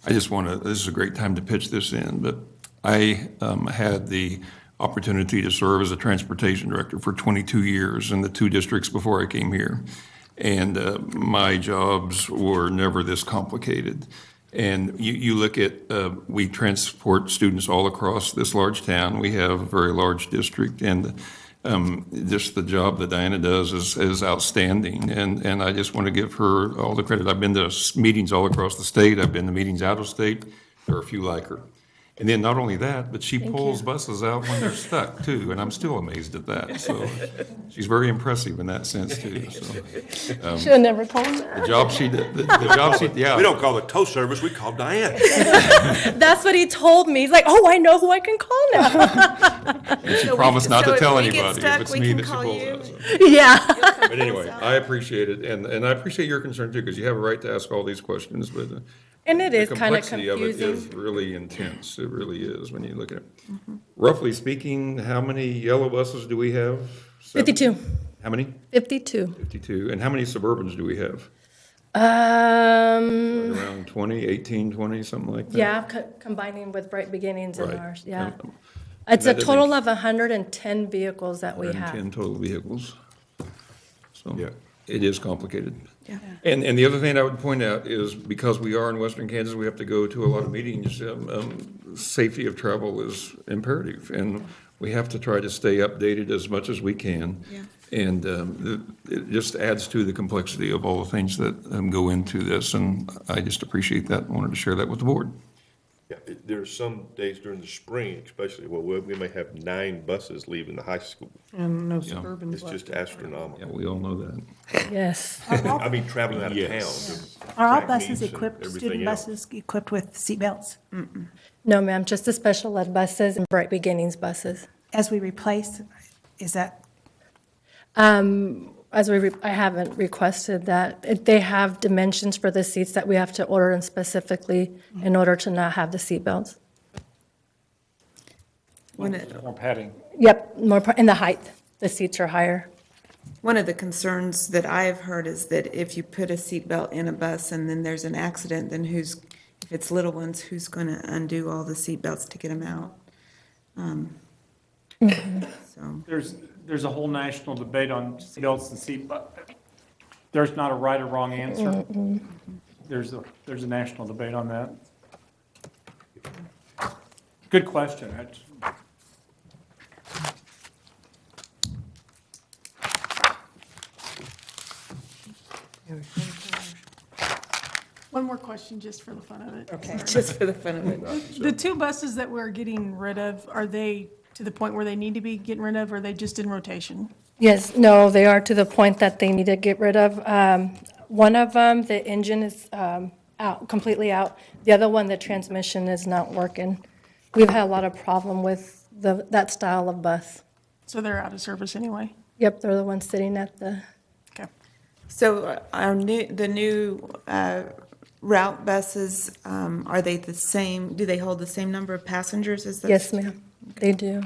just want to, this is a great time to pitch this in, but I had the opportunity to serve as a transportation director for 22 years in the 2 districts before I came here. And my jobs were never this complicated. And you look at, we transport students all across this large town. We have a very large district, and just the job that Diana does is outstanding. And I just want to give her all the credit. I've been to meetings all across the state. I've been to meetings out of state. There are a few like her. And then not only that, but she pulls buses out when they're stuck too, and I'm still amazed at that. So she's very impressive in that sense too. So Should have never called him that. the job she did, the job she, yeah. We don't call it tow service, we call Diane. That's what he told me. He's like, oh, I know who I can call now. And she promised not to tell if we get anybody stuck, if it's we me can that she call pulls you. out. So. Yeah. But anyway, I appreciate it, and I appreciate your concern too, because you have a right to ask all these questions, but And it is the kind of complexity of it is confusing. really intense. It really is when you look at it. Roughly speaking, how many yellow buses do we have? 7? 52. How many? 52. 52. And how many Suburbans do we have? Around 20, 18, 20, something like that? Yeah, combining with Bright Beginnings and Right. ours, yeah. And It's a that total of 110 vehicles that we have. 110 total vehicles. So Yeah. it is complicated. Yeah. And the other thing I would point out is because we are in western Kansas, we have to go to a lot of meetings. Safety of travel is imperative, and we have to try to stay updated as much as we can. Yeah. And it just adds to the complexity of all the things that go into this, and I just appreciate that and wanted to share that with the board. Yeah, there are some days during the spring, especially, where we may have 9 buses leaving the high school. And no Yeah. Suburbans It's left. just astronomical. Yeah, we all know that. Yes. I mean, traveling out of town. Yes. to Are all track buses meets and equipped, everything student else. buses equipped with seatbelts? No, ma'am, just the special ed buses and Bright Beginnings buses. As we replace, is that, I haven't requested that. They have dimensions for the seats that we have to order them specifically in order to not have the seatbelts. More padding. Yep, in the height, the seats are higher. One of the concerns that I've heard is that if you put a seatbelt in a bus and then there's an accident, then if it's little ones, who's going to undo all the seatbelts to get them out? So, There's a whole national debate on seatbelts and seat, but there's not a right or wrong answer. There's a national debate on that. Good question. One more question just for the fun of it. Okay. just for the fun of it. The 2 buses that we're getting rid of, are they to the point where they need to be getting rid of, or are they just in rotation? Yes, no, they are to the point that they need to get rid of. One of them, the engine is out, completely out. The other one, the transmission is not working. We've had a lot of problem with that style of bus. So they're out of service anyway? Yep, they're the ones sitting at the, Okay. So the new route buses, are they the same, do they hold the same number of passengers as those? yes, ma'am, they do.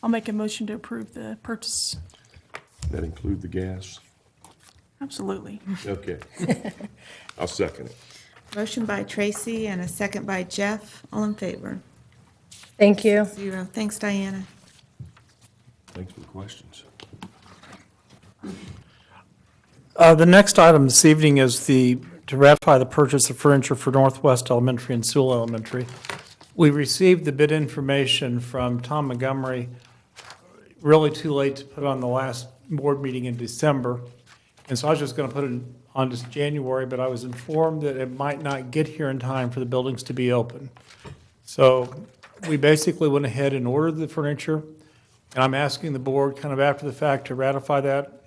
I'll make a motion to approve the purchase. That include the gas? Absolutely. Okay. I'll second it. Motion by Tracy and a second by Jeff. All in favor? Thank you. 0. Thanks, Diana. Thanks for the questions. The next item this evening is the to ratify the purchase of furniture for Northwest Elementary and Sewell Elementary. We received the bid information from Tom Montgomery really too late to put on the last board meeting in December. And so I was just going to put it on just January, but I was informed that it might not get here in time for the buildings to be open. So we basically went ahead and ordered the furniture, and I'm asking the board kind of after the fact to ratify that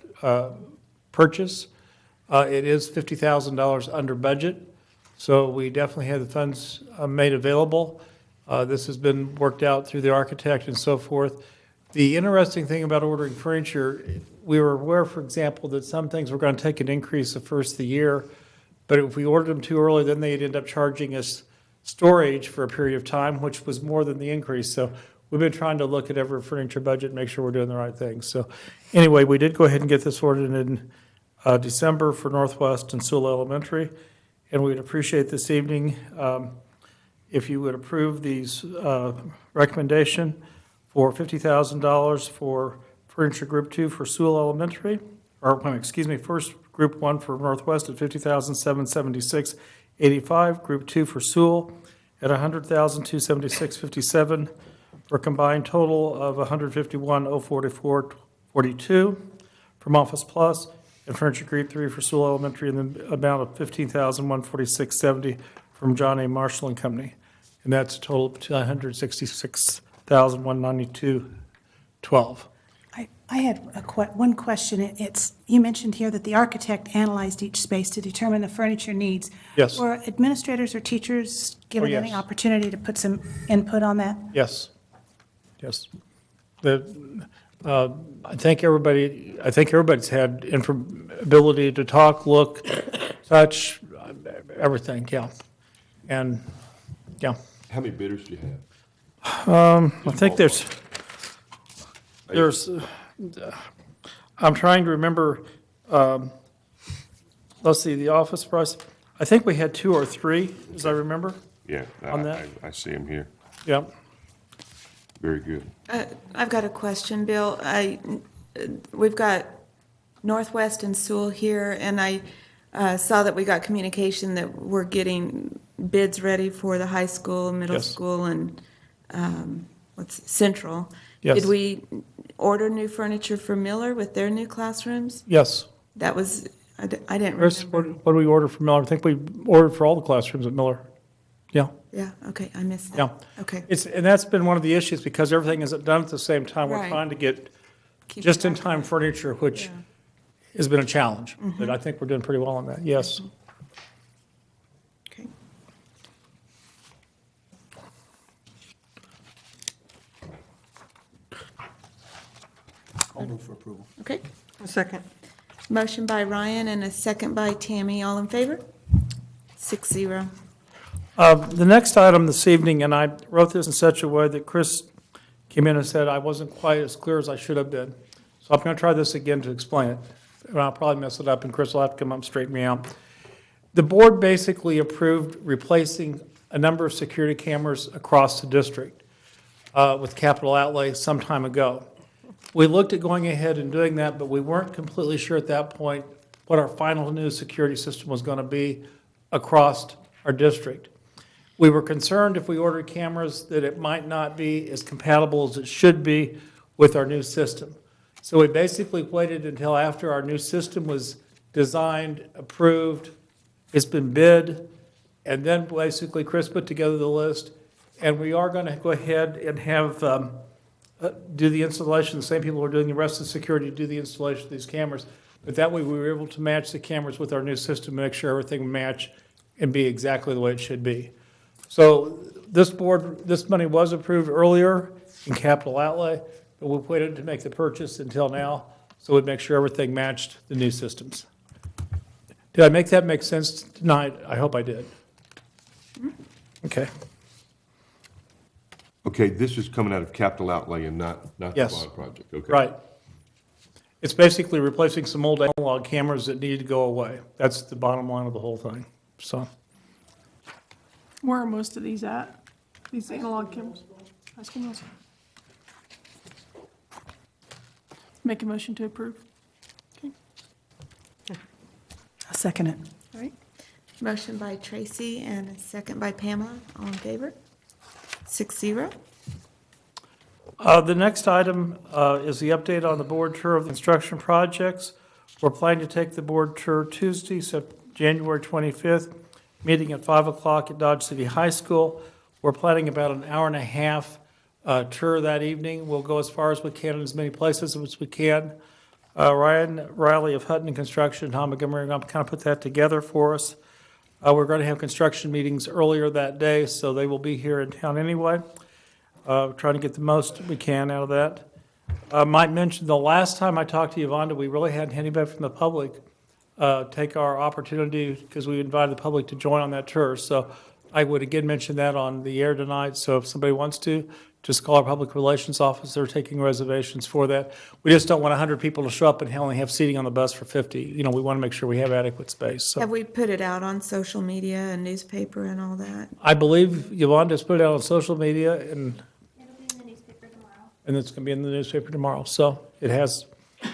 purchase. It is $50,000 under budget, so we definitely have the funds made available. This has been worked out through the architect and so forth. The interesting thing about ordering furniture, we were aware, for example, that some things were going to take an increase the first of the year, but if we ordered them too early, then they'd end up charging us storage for a period of time, which was more than the increase. So we've been trying to look at every furniture budget and make sure we're doing the right thing. So anyway, we did go ahead and get this ordered in December for Northwest and Sewell Elementary, and we'd appreciate this evening if you would approve these recommendation for $50,000 for furniture group 2 for Sewell Elementary, or excuse me, first group 1 for Northwest at $50,776.85, group 2 for Sewell at $100,276.57, for a combined total of $151,044.42 from Office Plus, and furniture group 3 for Sewell Elementary in the amount of $15,146.70 from John A. Marshall and Company, and that's a total of $192,192.12. I had one question. You mentioned here that the architect analyzed each space to determine the furniture needs. Yes. Were administrators or teachers given any yes. opportunity to put some input on that? Yes. Yes. I think everybody's had ability to talk, look, touch, everything, yeah. And, yeah. How many bidders do you have? I think there's, I'm trying to remember, let's see, the office price. I think we had 2 or 3, as I remember. Yeah, on that. I see them here. Yeah. Very good. I've got a question, Bill. We've got Northwest and Sewell here, and I saw that we got communication that we're getting bids ready for the high school, middle Yes. school, and Central. Yes. Did we order new furniture for Miller with their new classrooms? Yes. That was, I didn't Chris, remember. what did we order for Miller? I think we ordered for all the classrooms at Miller. Yeah. Yeah, okay, I missed that. Yeah. Okay. And that's been one of the issues, because everything isn't done at the same time. We're Right. trying to get Keep just-in-time furniture, which Yeah. has been a challenge. Mhm. But I think we're doing pretty well on that, yes. Okay. I'll move for approval. Okay. A second. Motion by Ryan and a second by Tammy. All in favor? 6-0. The next item this evening, and I wrote this in such a way that Chris came in and said I wasn't quite as clear as I should have been. So I'm going to try this again to explain it. And I'll probably mess it up, and Chris will have to come up and straighten me out. The board basically approved replacing a number of security cameras across the district with capital outlay some time ago. We looked at going ahead and doing that, but we weren't completely sure at that point what our final new security system was going to be across our district. We were concerned if we ordered cameras that it might not be as compatible as it should be with our new system. So we basically waited until after our new system was designed, approved, it's been bid, and then basically Chris put together the list, and we are going to go ahead and have do the installation. The same people who are doing the rest of the security do the installation of these cameras. But that way we were able to match the cameras with our new system, make sure everything would match and be exactly the way it should be. So this money was approved earlier in capital outlay, but we waited to make the purchase until now, so we'd make sure everything matched the new systems. Did I make that make sense tonight? I hope I did. Okay. Okay, this is coming out of capital outlay and not the Yes. bond project, okay? Right. It's basically replacing some old analog cameras that need to go away. That's the bottom line of the whole thing, so. Where are most of these at? These analog cameras? High school ones? Make a motion to approve. I'll second it. All right. Motion by Tracy and a second by Pamela. All in favor? 6-0. The next item is the update on the board tour of the construction projects. We're planning to take the board tour Tuesday, January 25th, meeting at 5 o'clock at Dodge City High School. We're planning about an hour and a half tour that evening. We'll go as far as we can in as many places as we can. Ryan Riley of Hutton Construction and Tom Montgomery are going to kind of put that together for us. We're going to have construction meetings earlier that day, so they will be here in town anyway. Trying to get the most we can out of that. I might mention the last time I talked to Yvonne, we really hadn't had anybody from the public take our opportunity because we invited the public to join on that tour. So I would again mention that on the air tonight. So if somebody wants to, just call our public relations office. They're taking reservations for that. We just don't want 100 people to show up and only have seating on the bus for 50. You know, we want to make sure we have adequate space. So Have we put it out on social media and newspaper and all that? I believe Yvonne just put it out on social media and it's going to be in the newspaper tomorrow. So it has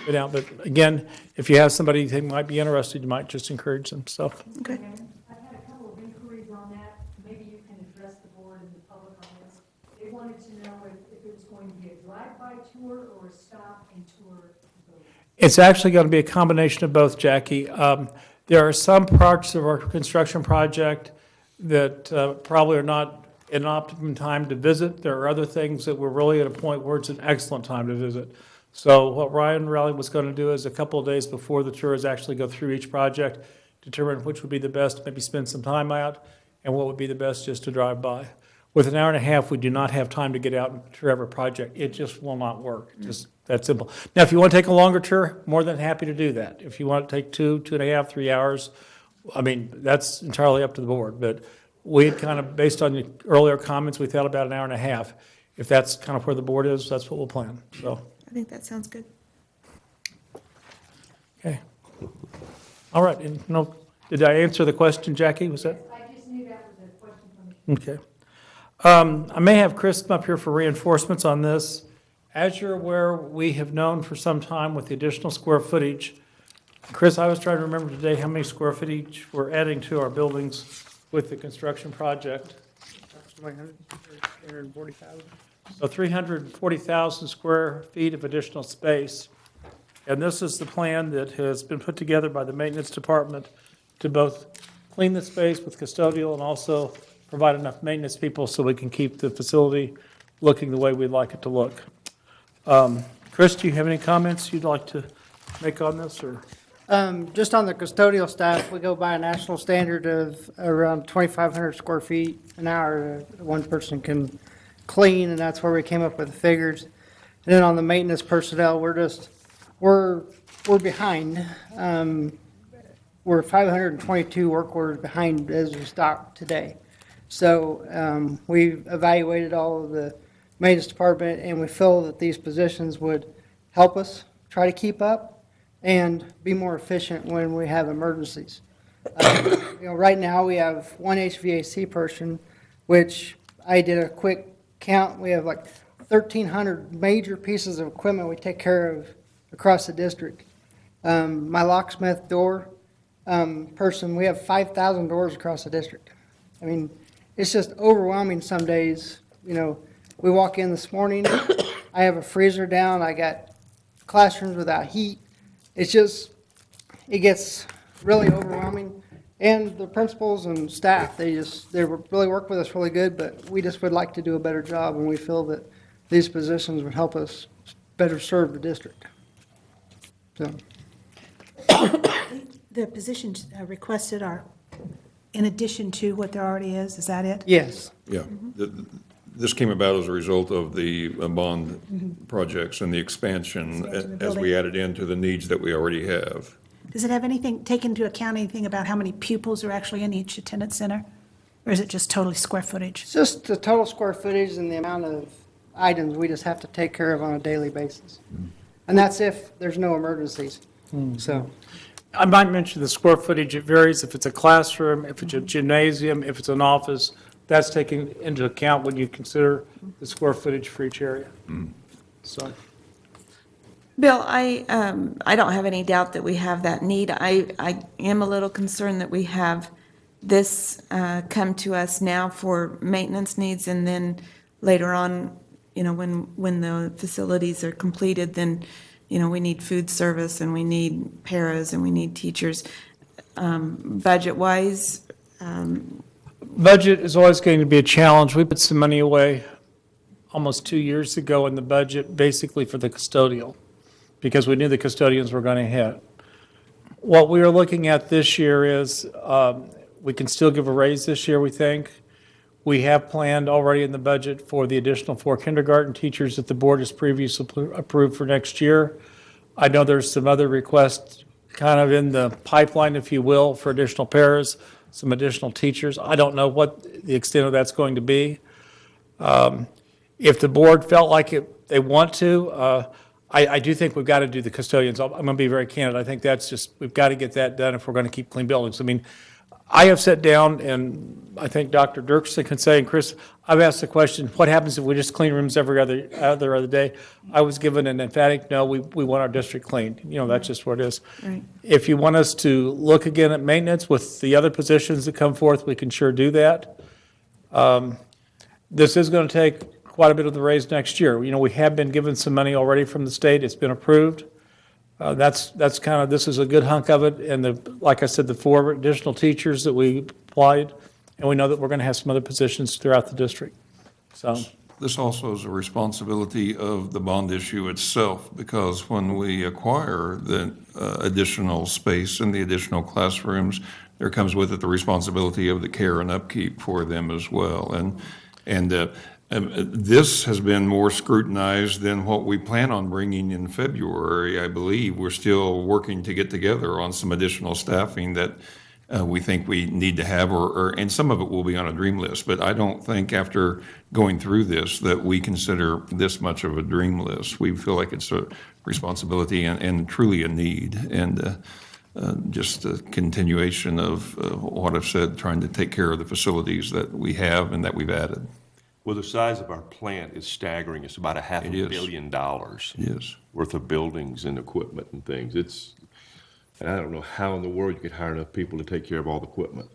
been out. But again, if you have somebody you think might be interested, you might just encourage them. So. Okay. I've had a couple of inquiries on that. Maybe you can address the board and the public on this. They wanted to know if it was going to be a drive-by tour or a stop and tour. It's actually going to be a combination of both, Jackie. There are some parts of our construction project that probably are not an optimum time to visit. There are other things that we're really at a point where it's an excellent time to visit. So what Ryan Raleigh was going to do is a couple of days before the tour is actually go through each project, determine which would be the best, maybe spend some time out, and what would be the best just to drive by. With an hour and a half, we do not have time to get out and tour every project. It just will not work. Just that simple. Now, if you want to take a longer tour, more than happy to do that. If you want to take 2.5, 3 hours, I mean, that's entirely up to the board. But we had kind of, based on the earlier comments, we thought about an hour and a half. If that's kind of where the board is, that's what we'll plan. So. I think that sounds good. Okay. All right. And no, did I answer the question, Jackie? Was that? I just knew that was a question from the. Okay. I may have Chris come up here for reinforcements on this. As you're aware, we have known for some time with the additional square footage. Chris, I was trying to remember today how many square footage we're adding to our buildings with the construction project. 340,000. So 340,000 square feet of additional space. And this is the plan that has been put together by the maintenance department to both clean the space with custodial and also provide enough maintenance people so we can keep the facility looking the way we'd like it to look. Chris, do you have any comments you'd like to make on this, or? Just on the custodial staff, we go by a national standard of around 2,500 square feet an hour one person can clean, and that's where we came up with the figures. And then on the maintenance personnel, we're behind. We're 522 work orders behind as we stop today. So we've evaluated all of the maintenance department, and we feel that these positions would help us try to keep up and be more efficient when we have emergencies. Right now we have one HVAC person, which I did a quick count. We have like 1,300 major pieces of equipment we take care of across the district. My locksmith door person, we have 5,000 doors across the district. I mean, it's just overwhelming some days. We walk in this morning, I have a freezer down, I got classrooms without heat. It gets really overwhelming. And the principals and staff, they really work with us really good, but we just would like to do a better job, and we feel that these positions would help us better serve the district. So. The positions requested are in addition to what there already is that it? Yes. Yeah. This came about as a result of the bond projects and the expansion Expansion of the as we building. added into the needs that we already have. Does it have take into account anything about how many pupils are actually in each attendance center? Or is it just totally square footage? It's just the total square footage and the amount of items we just have to take care of on a daily basis. And that's if there's no emergencies. So. I might mention the square footage. It varies if it's a classroom, if it's a gymnasium, if it's an office. That's taken into account when you consider the square footage for each area. So. Bill, I don't have any doubt that we have that need. I am a little concerned that we have this come to us now for maintenance needs, and then later on, when the facilities are completed, then, we need food service, and we need paras, and we need teachers. Budget-wise, Budget is always going to be a challenge. We put some money away almost 2 years ago in the budget, basically for the custodial, because we knew the custodians were going to hit. What we are looking at this year is we can still give a raise this year, we think. We have planned already in the budget for the additional 4 kindergarten teachers that the board has previously approved for next year. I know there's some other requests kind of in the pipeline, if you will, for additional paras, some additional teachers. I don't know what the extent of that's going to be. If the board felt like they want to, I do think we've got to do the custodians. I'm going to be very candid. I think that's just, we've got to get that done if we're going to keep clean buildings. I mean, I have sat down, and I think Dr. Dirksen can say, and Chris, I've asked the question, what happens if we just clean rooms every other day? I was given an emphatic no, we want our district cleaned. That's just what it is. Right. If you want us to look again at maintenance with the other positions that come forth, we can sure do that. This is going to take quite a bit of the raise next year. We have been given some money already from the state. It's been approved. That's kind of, this is a good hunk of it. And like I said, the 4 additional teachers that we applied, and we know that we're going to have some other positions throughout the district. So This also is a responsibility of the bond issue itself, because when we acquire the additional space and the additional classrooms, there comes with it the responsibility of the care and upkeep for them as well. And this has been more scrutinized than what we plan on bringing in February, I believe. We're still working to get together on some additional staffing that we think we need to have, and some of it will be on a dream list. But I don't think after going through this that we consider this much of a dream list. We feel like it's a responsibility and truly a need, and just a continuation of what I've said, trying to take care of the facilities that we have and that we've added. Well, the size of our plant is staggering. It's about $500 million worth of buildings and equipment and things. And I don't know how in the world you could hire enough people to take care of all the equipment.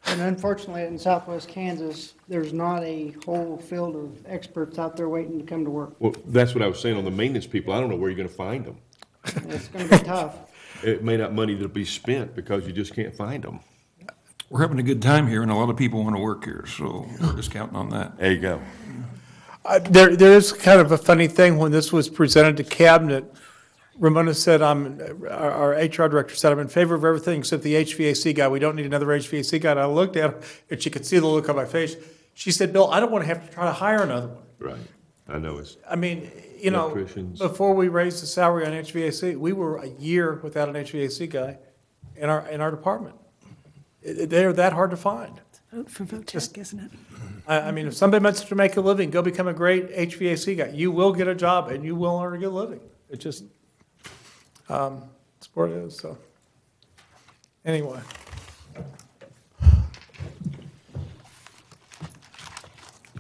And unfortunately, in southwest Kansas, there's not a whole field of experts out there waiting to come to work. Well, that's what I was saying on the maintenance people. I don't know where you're going to find them. It's going to be tough. It may not money that'll be spent because you just can't find them. We're having a good time here, and a lot of people want to work here, so we're just counting on that. There you go. There is kind of a funny thing. When this was presented to Cabinet, Ramona said, our HR director said, I'm in favor of everything except the HVAC guy. We don't need another HVAC guy. And I looked at her, and she could see the look on my face. She said, Bill, I don't want to have to try to hire another one. Right. I know it's. I mean, electricians. before we raised the salary on HVAC, we were a year without an HVAC guy in our department. They're that hard to find. Vote for VOTEC, isn't it? I mean, if somebody wants to make a living, go become a great HVAC guy. You will get a job, and you will earn a good living. It just, it's what it is, so. Anyway.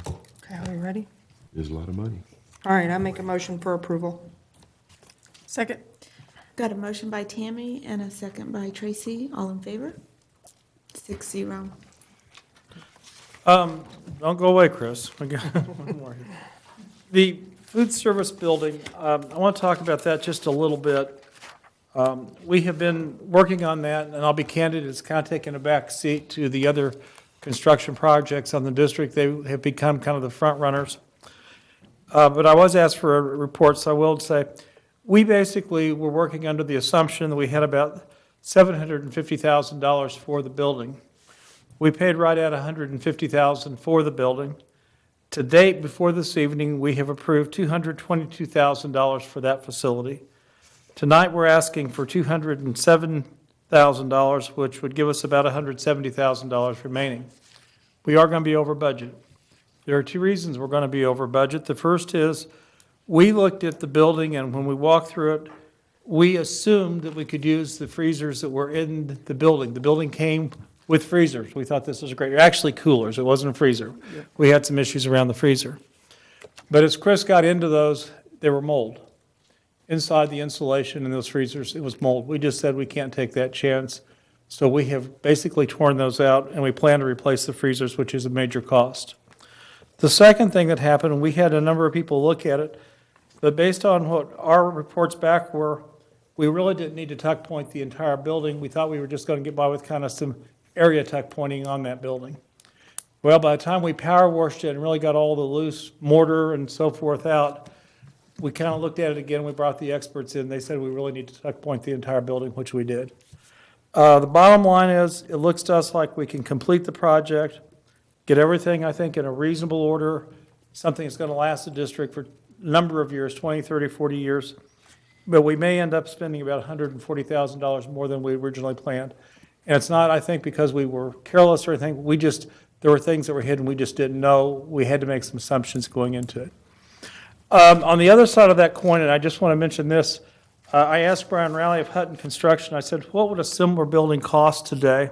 Okay, are we ready? There's a lot of money. All right, I make a motion for approval. Second. got a motion by Tammy and a second by Tracy. All in favor? 6-0. Don't go away, Chris. We got one more here. The food service building, I want to talk about that just a little bit. We have been working on that, and I'll be candid, it's kind of taken a back seat to the other construction projects on the district. They have become kind of the front runners. But I was asked for a report, so I will say, we basically were working under the assumption that we had about $750,000 for the building. We paid right at $150,000 for the building. To date, before this evening, we have approved $222,000 for that facility. Tonight, we're asking for $207,000, which would give us about $170,000 remaining. We are going to be over budget. There are two reasons we're going to be over budget. The first is we looked at the building, and when we walked through it, we assumed that we could use the freezers that were in the building. The building came with freezers. We thought this was great. Actually, coolers. It wasn't a freezer. Yep. We had some issues around the freezer. But as Chris got into those, there were mold. Inside the insulation in those freezers, it was mold. We just said we can't take that chance. So we have basically torn those out, and we plan to replace the freezers, which is a major cost. The second thing that happened, and we had a number of people look at it, but based on what our reports back were, we really didn't need to tuck point the entire building. We thought we were just going to get by with kind of some area tuck pointing on that building. Well, by the time we power washed it and really got all the loose mortar and so forth out, we kind of looked at it again. We brought the experts in. They said we really need to tuck point the entire building, which we did. The bottom line is, it looks to us like we can complete the project, get everything, I think, in a reasonable order, something that's going to last the district for a number of years, 20, 30, 40 years. But we may end up spending about $140,000 more than we originally planned. And it's not, I think, because we were careless or anything. There were things that were hidden we just didn't know. We had to make some assumptions going into it. On the other side of that coin, and I just want to mention this, I asked Brian Rowley of Hutton Construction, I said, what would a similar building cost today?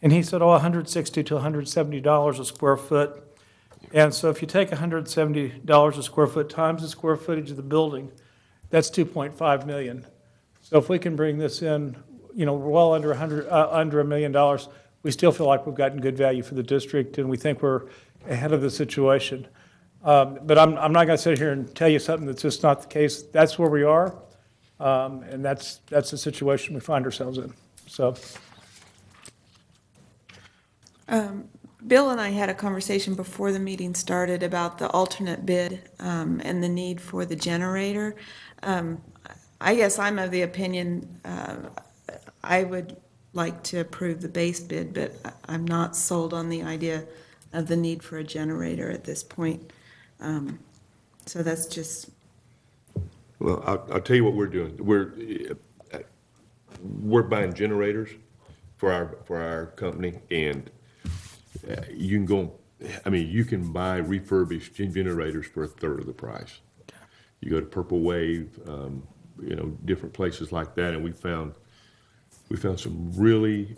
And he said, $160 to $170 a square foot. And so if you take $170 a square foot times the square footage of the building, that's $2.5 million. So if we can bring this in, well under $1 million, we still feel like we've gotten good value for the district, and we think we're ahead of the situation. But I'm not going to sit here and tell you something that's just not the case. That's where we are, and that's the situation we find ourselves in. So. Bill and I had a conversation before the meeting started about the alternate bid and the need for the generator. I guess I'm of the opinion I would like to approve the base bid, but I'm not sold on the idea of the need for a generator at this point. So that's just. Well, I'll tell you what we're doing. We're buying generators for our company, and you can go. I mean, you can buy refurbished generators for a third of the price. You go to Purple Wave, different places like that, and we found some really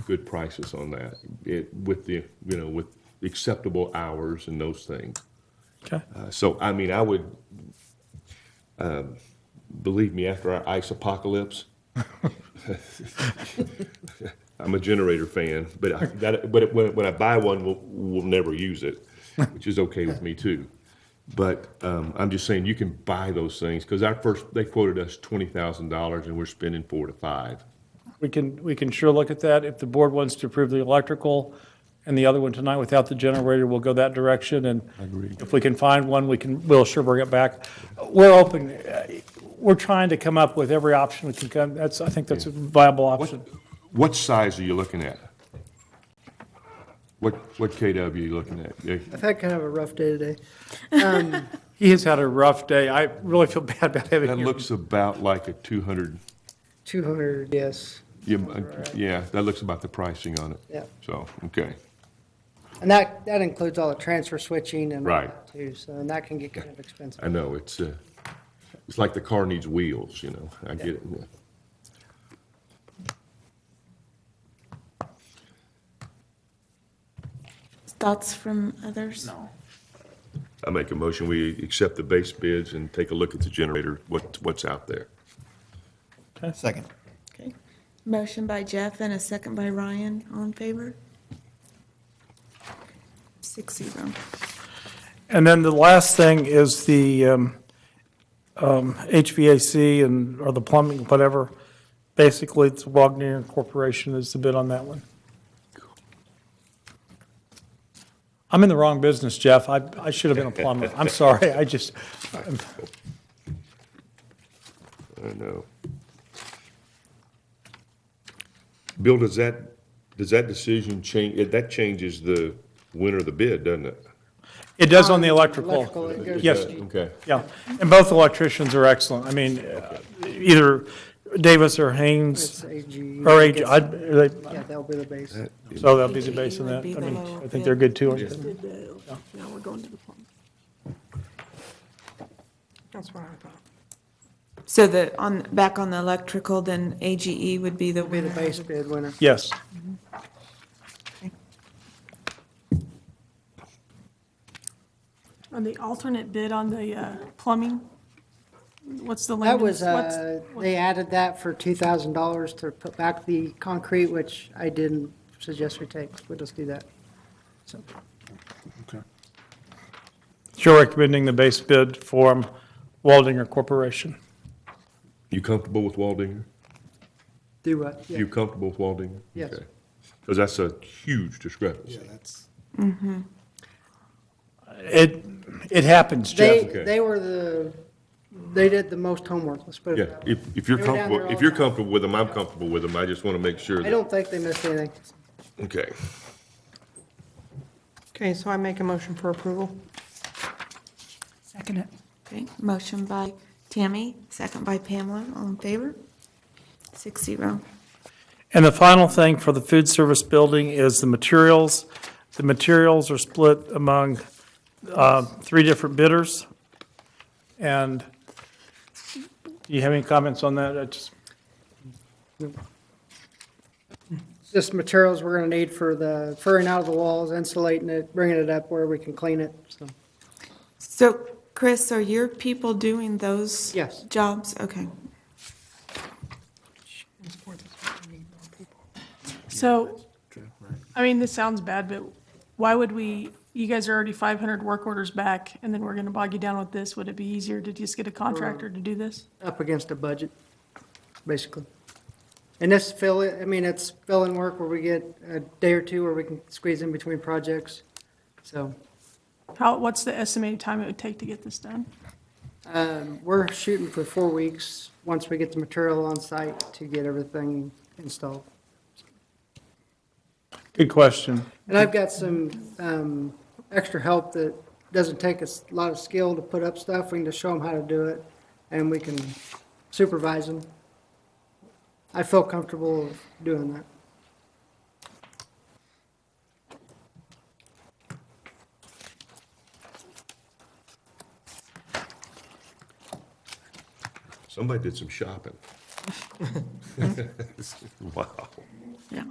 good prices on that. With acceptable hours and those things. Okay. So I mean, I would believe me, after our ice apocalypse. I'm a generator fan, but when I buy one, we'll never use it, which is okay with me too. But I'm just saying you can buy those things, because they quoted us $20,000 and we're spending $4 to $5. We can sure look at that. If the board wants to approve the electrical and the other one tonight without the generator, we'll go that direction. And if we can find one, we'll sure bring it back. We're open. We're trying to come up with every option we can come. I think that's a viable option. What size are you looking at? What KW are you looking at? I've had kind of a rough day today. He has had a rough day. I really feel bad about having him. That looks about like a 200. 200, yes. Yeah, that looks about the pricing on it. Yeah. So, okay. And that includes all the transfer switching and all Right. that too, so, and that can get kind of expensive. I know, it's like the car needs wheels, I get it. Yeah. Thoughts from others? No. I make a motion, we accept the base bids and take a look at the generator, what's out there. Okay. Second. Okay. Motion by Jeff and a second by Ryan. All in favor? 6-0. And then the last thing is the HVAC or the plumbing, whatever. Basically, it's Wagner Corporation is the bid on that one. I'm in the wrong business, Jeff. I should have been a plumber. I'm sorry. I know. Bill, does that decision change? That changes the winner of the bid, doesn't it? It does on the electrical. It goes Yes. to- Okay. Yeah, and both electricians are excellent. I mean, either Davis or Haynes It's AG. or AG. Yeah, that'll be the base. So that'll be the base of that. I mean, I think they're good too. Now we're going to the plum. That's what I thought. So back on the electrical, then AGE would be the Be the winner. base bid winner. Yes. On the alternate bid on the plumbing, What's the That land? was, they added that for $2,000 to put back the concrete, which I didn't suggest we take. We'll just do that. So, You're recommending the base bid from Waldinger Corporation. You comfortable with Waldinger? do what? Yeah. You comfortable with Waldinger? Yes. Because that's a huge discrepancy. Yeah, that's. Mm-hmm. It happens, Jeff. They did the most homework, let's put Yeah, it that way. if you're They were down comfortable, there if all you're the time. comfortable with them, I'm comfortable with them. I just want to make sure I that, don't think they missed anything. okay. Okay, so I make a motion for approval. Second it. Okay, motion by Tammy, second by Pamela, all in favor? 6-0. And the final thing for the food service building is the materials. The materials are split among 3 different bidders. And do you have any comments on that? Just materials we're gonna need for the furring out of the walls, insulating it, bringing it up where we can clean it, so. So, Chris, are your people doing those Yes. jobs? Okay. So, I mean, this sounds bad, but why would we, you guys are already 500 work orders back, and then we're gonna bog you down with this? Would it be easier to just get a contractor to do this? Up against a budget, basically. And this it's fill-in work where we get a day or two where we can squeeze in between projects, so. What's the estimated time it would take to get this done? We're shooting for 4 weeks, once we get the material on site to get everything installed. Good question. And I've got some extra help that doesn't take a lot of skill to put up stuff. We can just show them how to do it, and we can supervise them. I feel comfortable doing that. Somebody did some shopping. Wow. Yeah.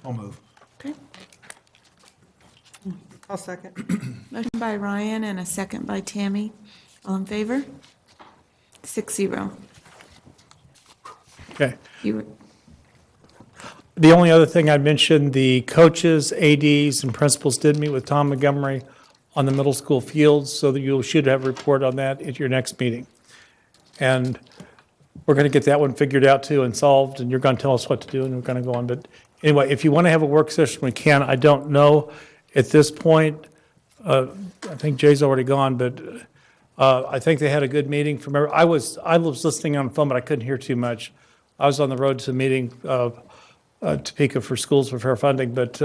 I'll move. Okay. I'll second. Motion by Ryan and a second by Tammy. All in favor? 6-0. Okay. You, The only other thing I'd mention, the coaches, ADs, and principals did meet with Tom Montgomery on the middle school fields, so that you should have a report on that at your next meeting. And we're going to get that one figured out too and solved, and you're going to tell us what to do, and we're going to go on. But anyway, if you want to have a work session, we can. I don't know at this point. I think Jay's already gone, but I think they had a good meeting. I was listening on the phone, but I couldn't hear too much. I was on the road to a meeting Topeka for Schools for Fair Funding, but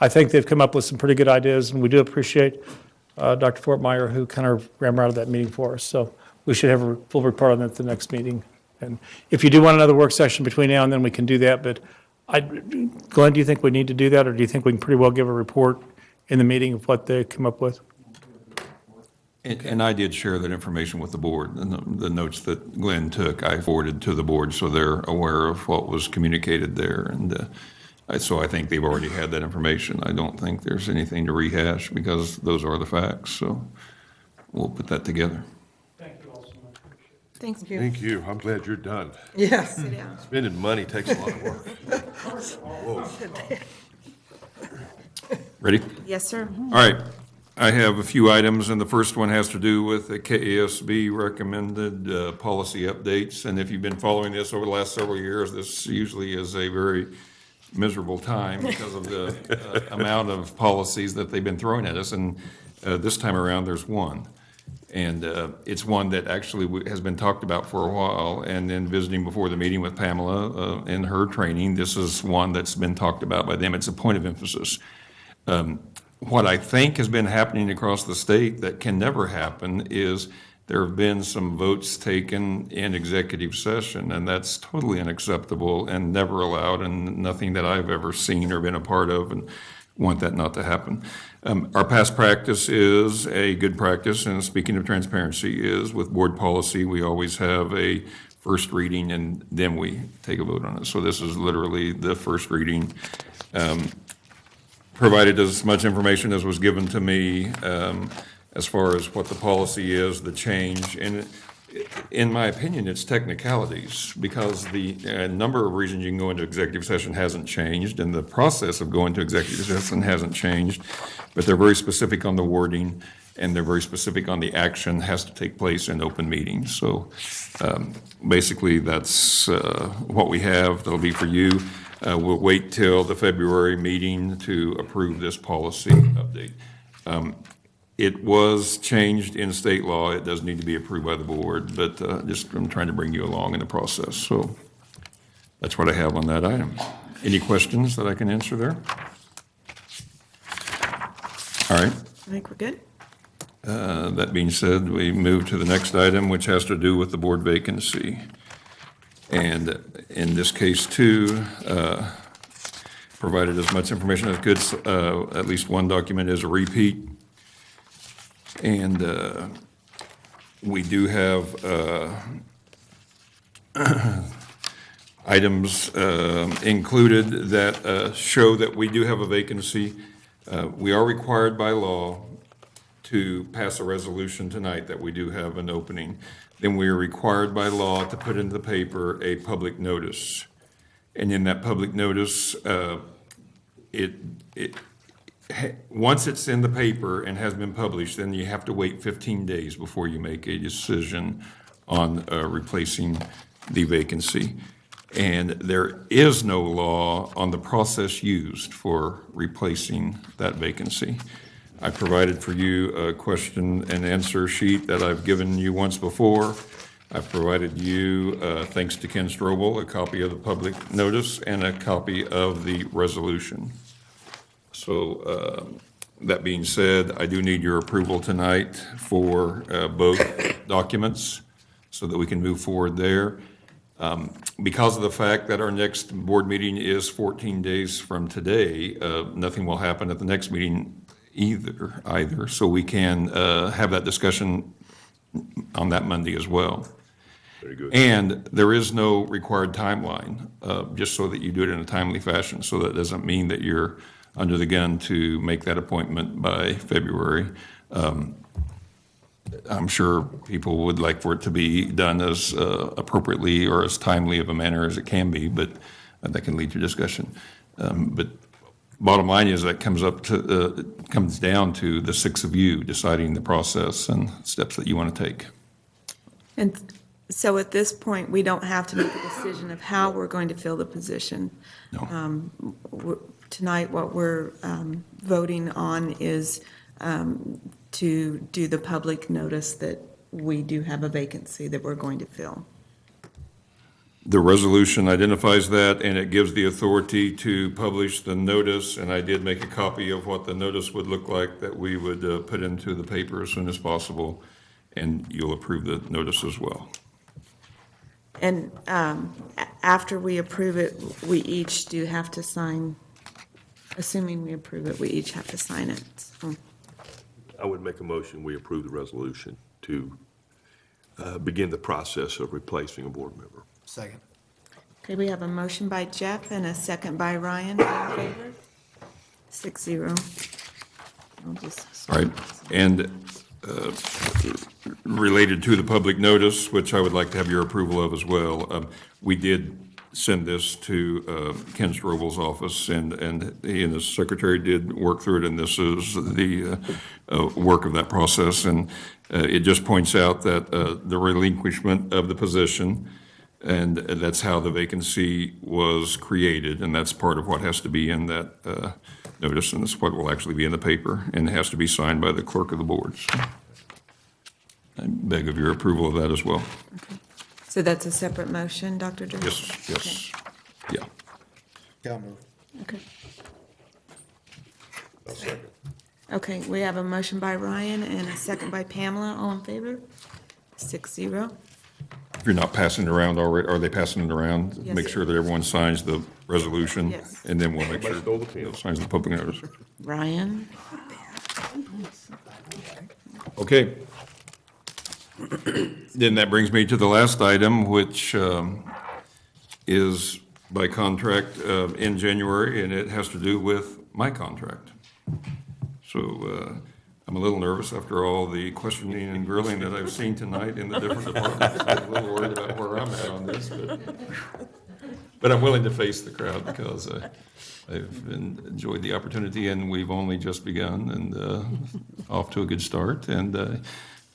I think they've come up with some pretty good ideas, and we do appreciate Dr. Fortmeyer, who kind of ran out of that meeting for us. So we should have a full report on that at the next meeting. And if you do want another work session between now and then, we can do that. But Glenn, do you think we need to do that, or do you think we can pretty well give a report in the meeting of what they come up with? And I did share that information with the board, and the notes that Glenn took, I forwarded to the board, so they're aware of what was communicated there. And so I think they've already had that information. I don't think there's anything to rehash, because those are the facts. So we'll put that together. Thank you all so much. thanks. Thank you. I'm glad you're done. Yes. Sit down. Spending money takes a lot of work. Whoa. Ready? Yes, sir. All right. I have a few items, and the first one has to do with the KASB recommended policy updates. And if you've been following this over the last several years, this usually is a very miserable time because of the amount of policies that they've been throwing at us. And this time around, there's one. And it's one that actually has been talked about for a while. And then visiting before the meeting with Pamela in her training, this is one that's been talked about by them. It's a point of emphasis. What I think has been happening across the state that can never happen is there have been some votes taken in executive session, and that's totally unacceptable and never allowed, and nothing that I've ever seen or been a part of, and want that not to happen. Our past practice is a good practice, and speaking of transparency, is with board policy, we always have a first reading and then we take a vote on it. So this is literally the first reading. Provided as much information as was given to me as far as what the policy is, the change. And In my opinion, it's technicalities, because the number of reasons you can go into executive session hasn't changed, and the process of going to executive session hasn't changed, but they're very specific on the wording, and they're very specific on the action has to take place in open meetings. So basically, that's what we have. That'll be for you. We'll wait till the February meeting to approve this policy update. It was changed in state law. It does need to be approved by the board, but I'm trying to bring you along in the process. So that's what I have on that item. Any questions that I can answer there? All right. I think we're good. That being said, we move to the next item, which has to do with the board vacancy. And in this case, too, provided as much information as good. At least one document is a repeat. And we do have items included that show that we do have a vacancy. We are required by law to pass a resolution tonight that we do have an opening. Then we are required by law to put into the paper a public notice. And in that public notice, once it's in the paper and has been published, then you have to wait 15 days before you make a decision on replacing the vacancy. And there is no law on the process used for replacing that vacancy. I provided for you a question and answer sheet that I've given you once before. I've provided you, thanks to Ken Strobel, a copy of the public notice and a copy of the resolution. So that being said, I do need your approval tonight for both documents so that we can move forward there. Because of the fact that our next board meeting is 14 days from today, nothing will happen at the next meeting either. So we can have that discussion on that Monday as well. Very good. And there is no required timeline, just so that you do it in a timely fashion. So that doesn't mean that you're under the gun to make that appointment by February. I'm sure people would like for it to be done as appropriately or as timely of a manner as it can be, but that can lead to discussion. But bottom line is that comes down to the six of you deciding the process and steps that you want to take. And so at this point, we don't have to make a decision of how we're going to fill the position. No. Tonight, what we're voting on is to do the public notice that we do have a vacancy that we're going to fill. The resolution identifies that, and it gives the authority to publish the notice, and I did make a copy of what the notice would look like that we would put into the paper as soon as possible, and you'll approve the notice as well. And after we approve it, we each do have to sign, assuming we approve it, we each have to sign it. So. I would make a motion, we approve the resolution to begin the process of replacing a board member. Second. Okay, we have a motion by Jeff and a second by Ryan. All in favor? 6-0. All right, and related to the public notice, which I would like to have your approval of as well, we did send this to Ken Strobel's office, and he and his secretary did work through it, and this is the work of that process. And it just points out that the relinquishment of the position, and that's how the vacancy was created, and that's part of what has to be in that notice, and that's what will actually be in the paper, and it has to be signed by the clerk of the board. So I beg of your approval of that as well. Okay. So that's a separate motion, Dr. Durst? Yes, Okay. yeah. Yeah, I'll move. Okay. I'll second. Okay, we have a motion by Ryan and a second by Pamela. All in favor? 6-0. If you're not passing it around already, are they passing it around? Yes. Make sure that everyone signs the resolution. Yes. And then we'll make sure Everybody stole the pen. signs the public notice. Ryan? Okay. Then that brings me to the last item, which is by contract in January, and it has to do with my contract. So I'm a little nervous after all the questioning and grilling that I've seen tonight in the different departments. I'm a little worried about where I'm at on this, but I'm willing to face the crowd because I've enjoyed the opportunity, and we've only just begun and off to a good start, and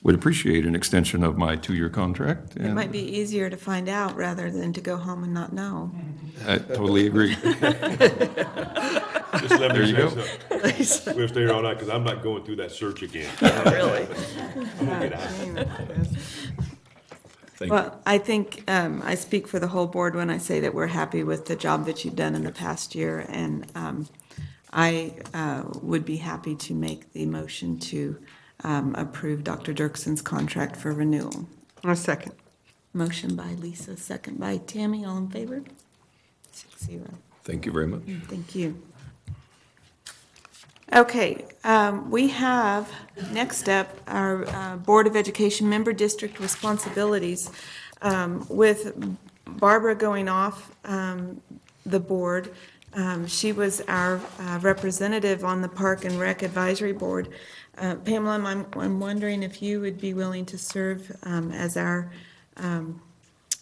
would appreciate an extension of my 2-year contract. It might be easier to find out rather than to go home and not know. I totally agree. Just let There me you say go. something. We'll stay here all night, because I'm not going through that search again. Really? I'm gonna get out. Thank Well, I think I speak for the whole board when I say that we're happy with the job that you've done in the past year, and I would be happy to make the motion to approve Dr. Dirkson's contract for renewal. A second. Motion by Lisa, second by Tammy. All in favor? 6-0. Thank you very much. Thank you. Okay, we have, next up, our Board of Education Member District Responsibilities. With Barbara going off the board, she was our representative on the Park and Rec Advisory Board. Pamela, I'm wondering if you would be willing to serve as our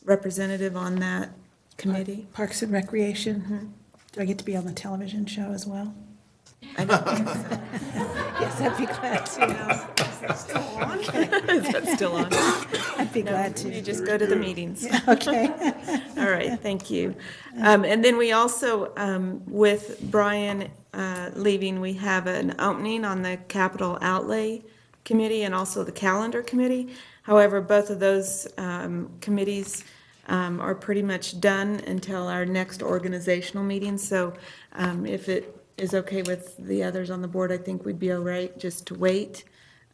representative on that committee? Parks and Recreation. Do I get to be on the television show as well? I don't think so. Yes, I'd be glad to. Is that still on? Is that still on? I'd be glad to. You just go to the meetings. Yeah, okay. All right, thank you. And then we also, with Brian leaving, we have an opening on the Capital Outlay Committee and also the Calendar Committee. However, both of those committees are pretty much done until our next organizational meeting. So if it is okay with the others on the board, I think we'd be all right just to wait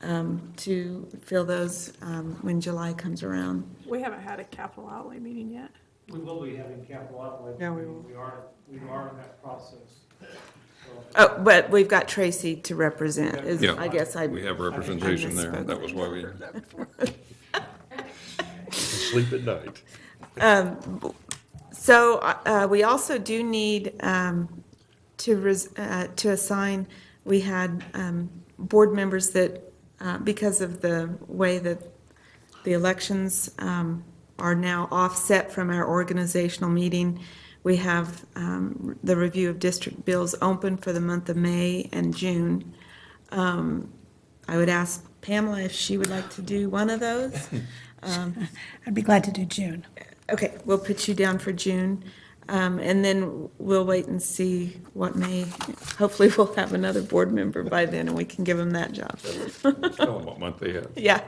to fill those when July comes around. We haven't had a capital outlay meeting yet. We will be having capital outlay. Yeah, we will. We are in that process. Oh, but we've got Tracy to represent, is, Yeah, I guess I. we have representation there. misspoke. That was why we. Sleep at night. So we also do need to assign, we had board members that, because of the way that the elections are now offset from our organizational meeting, we have the review of district bills open for the month of May and June. I would ask Pamela if she would like to do one of those. I'd be glad to do June. Okay, we'll put you down for June, and then we'll wait and see what May. Hopefully, we'll have another board member by then, and we can give them that job. Tell them what month they have. Yeah.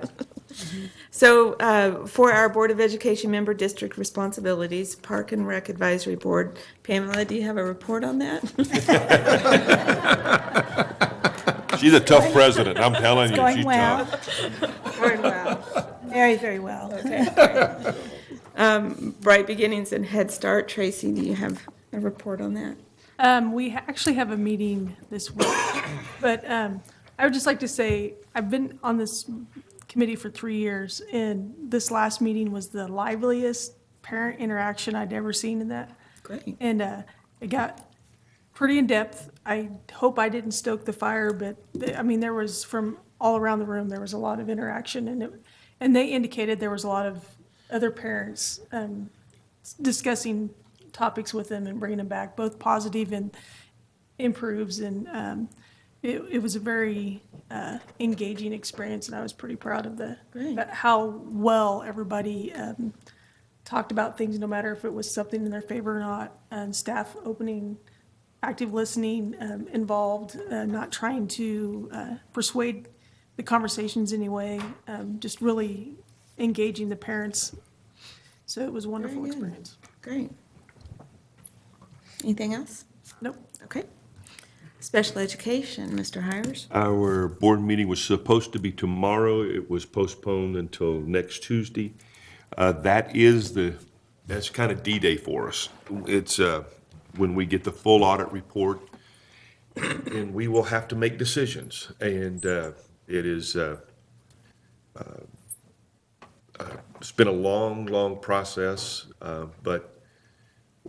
So for our Board of Education member district responsibilities, Park and Rec Advisory Board, Pamela, do you have a report on that? She's a tough president, I'm telling you, Going she's well. tough. Very well. Very, very well. Okay. Bright Beginnings and Head Start, Tracy, do you have a report on that? We actually have a meeting this week, but I would just like to say, I've been on this committee for 3 years, and this last meeting was the liveliest parent interaction I'd ever seen in that. Great. And it got pretty in-depth. I hope I didn't stoke the fire, but, I mean, there was, from all around the room, there was a lot of interaction, and they indicated there was a lot of other parents discussing topics with them and bringing them back, both positive and improves. And it was a very engaging experience, and I was pretty proud of about how well everybody talked about things, no matter if it was something in their favor or not. And staff opening, active listening, involved, not trying to persuade the conversations anyway, just really engaging the parents. So it was a wonderful experience. Great. Anything else? Nope. Okay. Special Education, Mr. Hires. Our board meeting was supposed to be tomorrow. It was postponed until next Tuesday. That's kind of D-Day for us. It's when we get the full audit report, and we will have to make decisions. And it's been a long, long process, but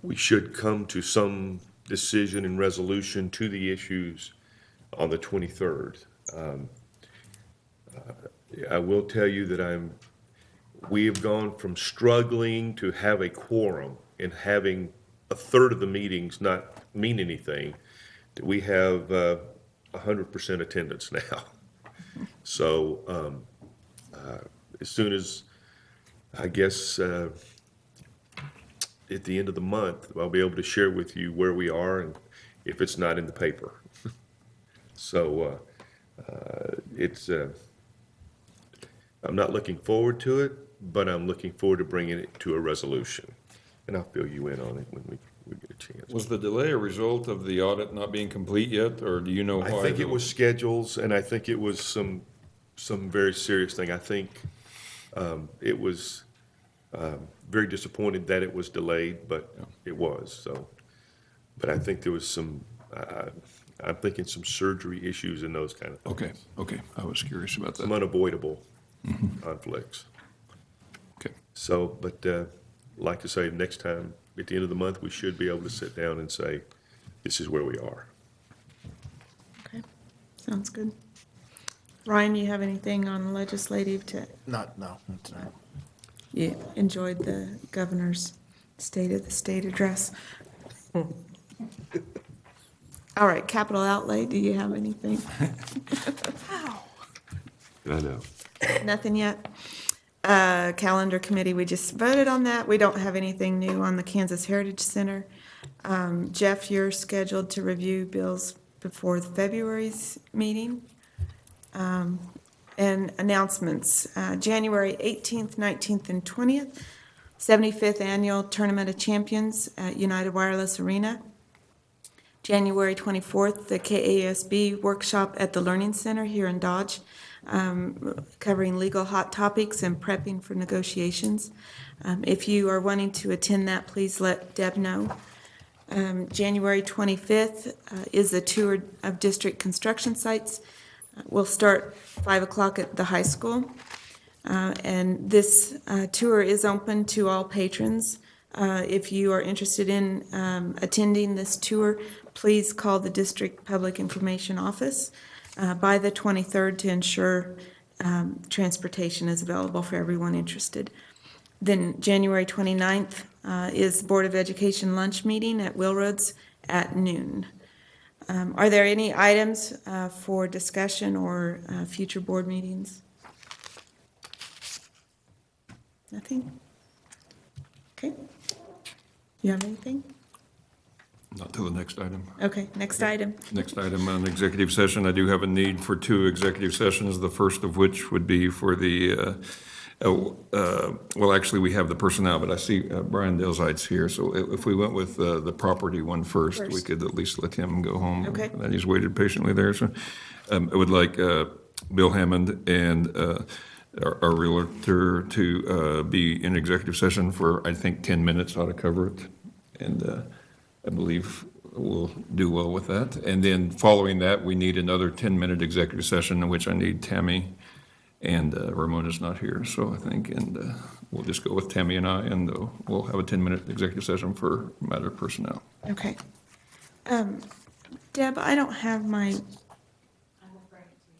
we should come to some decision and resolution to the issues on the 23rd. I will tell you that we have gone from struggling to have a quorum and having a third of the meetings not mean anything, that we have 100% attendance now. So as soon as, I guess, at the end of the month, I'll be able to share with you where we are and if it's not in the paper. So I'm not looking forward to it, but I'm looking forward to bringing it to a resolution. And I'll fill you in on it when we get a chance. Was the delay a result of the audit not being complete yet, or do you know why? I think it was schedules, and I think it was some very serious thing. I think it was very disappointed that it was delayed, but it was. So, but I think there was some. I'm thinking some surgery issues and those kind of things. Okay. I was curious about that. Some unavoidable conflicts. Okay. So, but like to say, next time at the end of the month, we should be able to sit down and say, this is where we are. Okay, sounds good. Ryan, you have anything on legislative No, tonight. You enjoyed the governor's State of the State address? All right, capital outlay, do you have anything? I know. Nothing yet? Calendar committee, we just voted on that. We don't have anything new on the Kansas Heritage Center. Jeff, you're scheduled to review bills before the February's meeting. And announcements, January 18th, 19th, and 20th, 75th Annual Tournament of Champions at United Wireless Arena. January 24th, the KASB workshop at the Learning Center here in Dodge, covering legal hot topics and prepping for negotiations. If you are wanting to attend that, please let Deb know. January 25th is a tour of district construction sites. We'll start 5 o'clock at the high school. And this tour is open to all patrons. If you are interested in attending this tour, please call the District Public Information Office by the 23rd to ensure transportation is available for everyone interested. Then January 29th is Board of Education lunch meeting at Willroads at noon. Are there any items for discussion or future board meetings? Nothing? Okay. You have anything? Not till the next item. Okay, next item. Next item on executive session, I do have a need for 2 executive sessions, the first of which would be for the, well, actually, we have the personnel, but I see Brian Delzite's here, so if we went with the property one first, we could at least let him go home. Okay. And he's waited patiently there, so I would like Bill Hammond and our realtor to be in executive session for, I think, 10 minutes ought to cover it. And I believe we'll do well with that. And then following that, we need another 10-minute executive session in which I need Tammy, and Ramona's not here, so I think, and we'll just go with Tammy and I, and we'll have a 10-minute executive session for matter of personnel. Okay. Deb, I don't have my,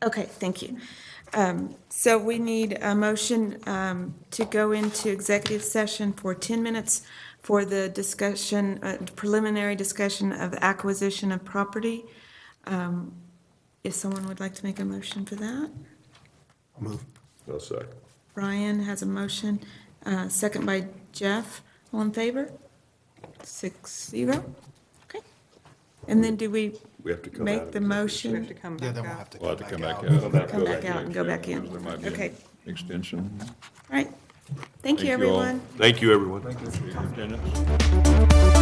okay, thank you. So we need a motion to go into executive session for 10 minutes for the discussion, preliminary discussion of acquisition of property. If someone would like to make a motion for that. I'll move. No, second. Brian has a motion, second by Jeff. All in favor? 6-0. Okay. And then do we have to come out make of the executive motion? We have to come Yeah, back then we'll out. have to We'll come have to come back back out. out. Come back out and go back in. There might be an Okay. extension. All right. Thank you, Thank you all. everyone. Thank you, everyone. Thank you for your attendance.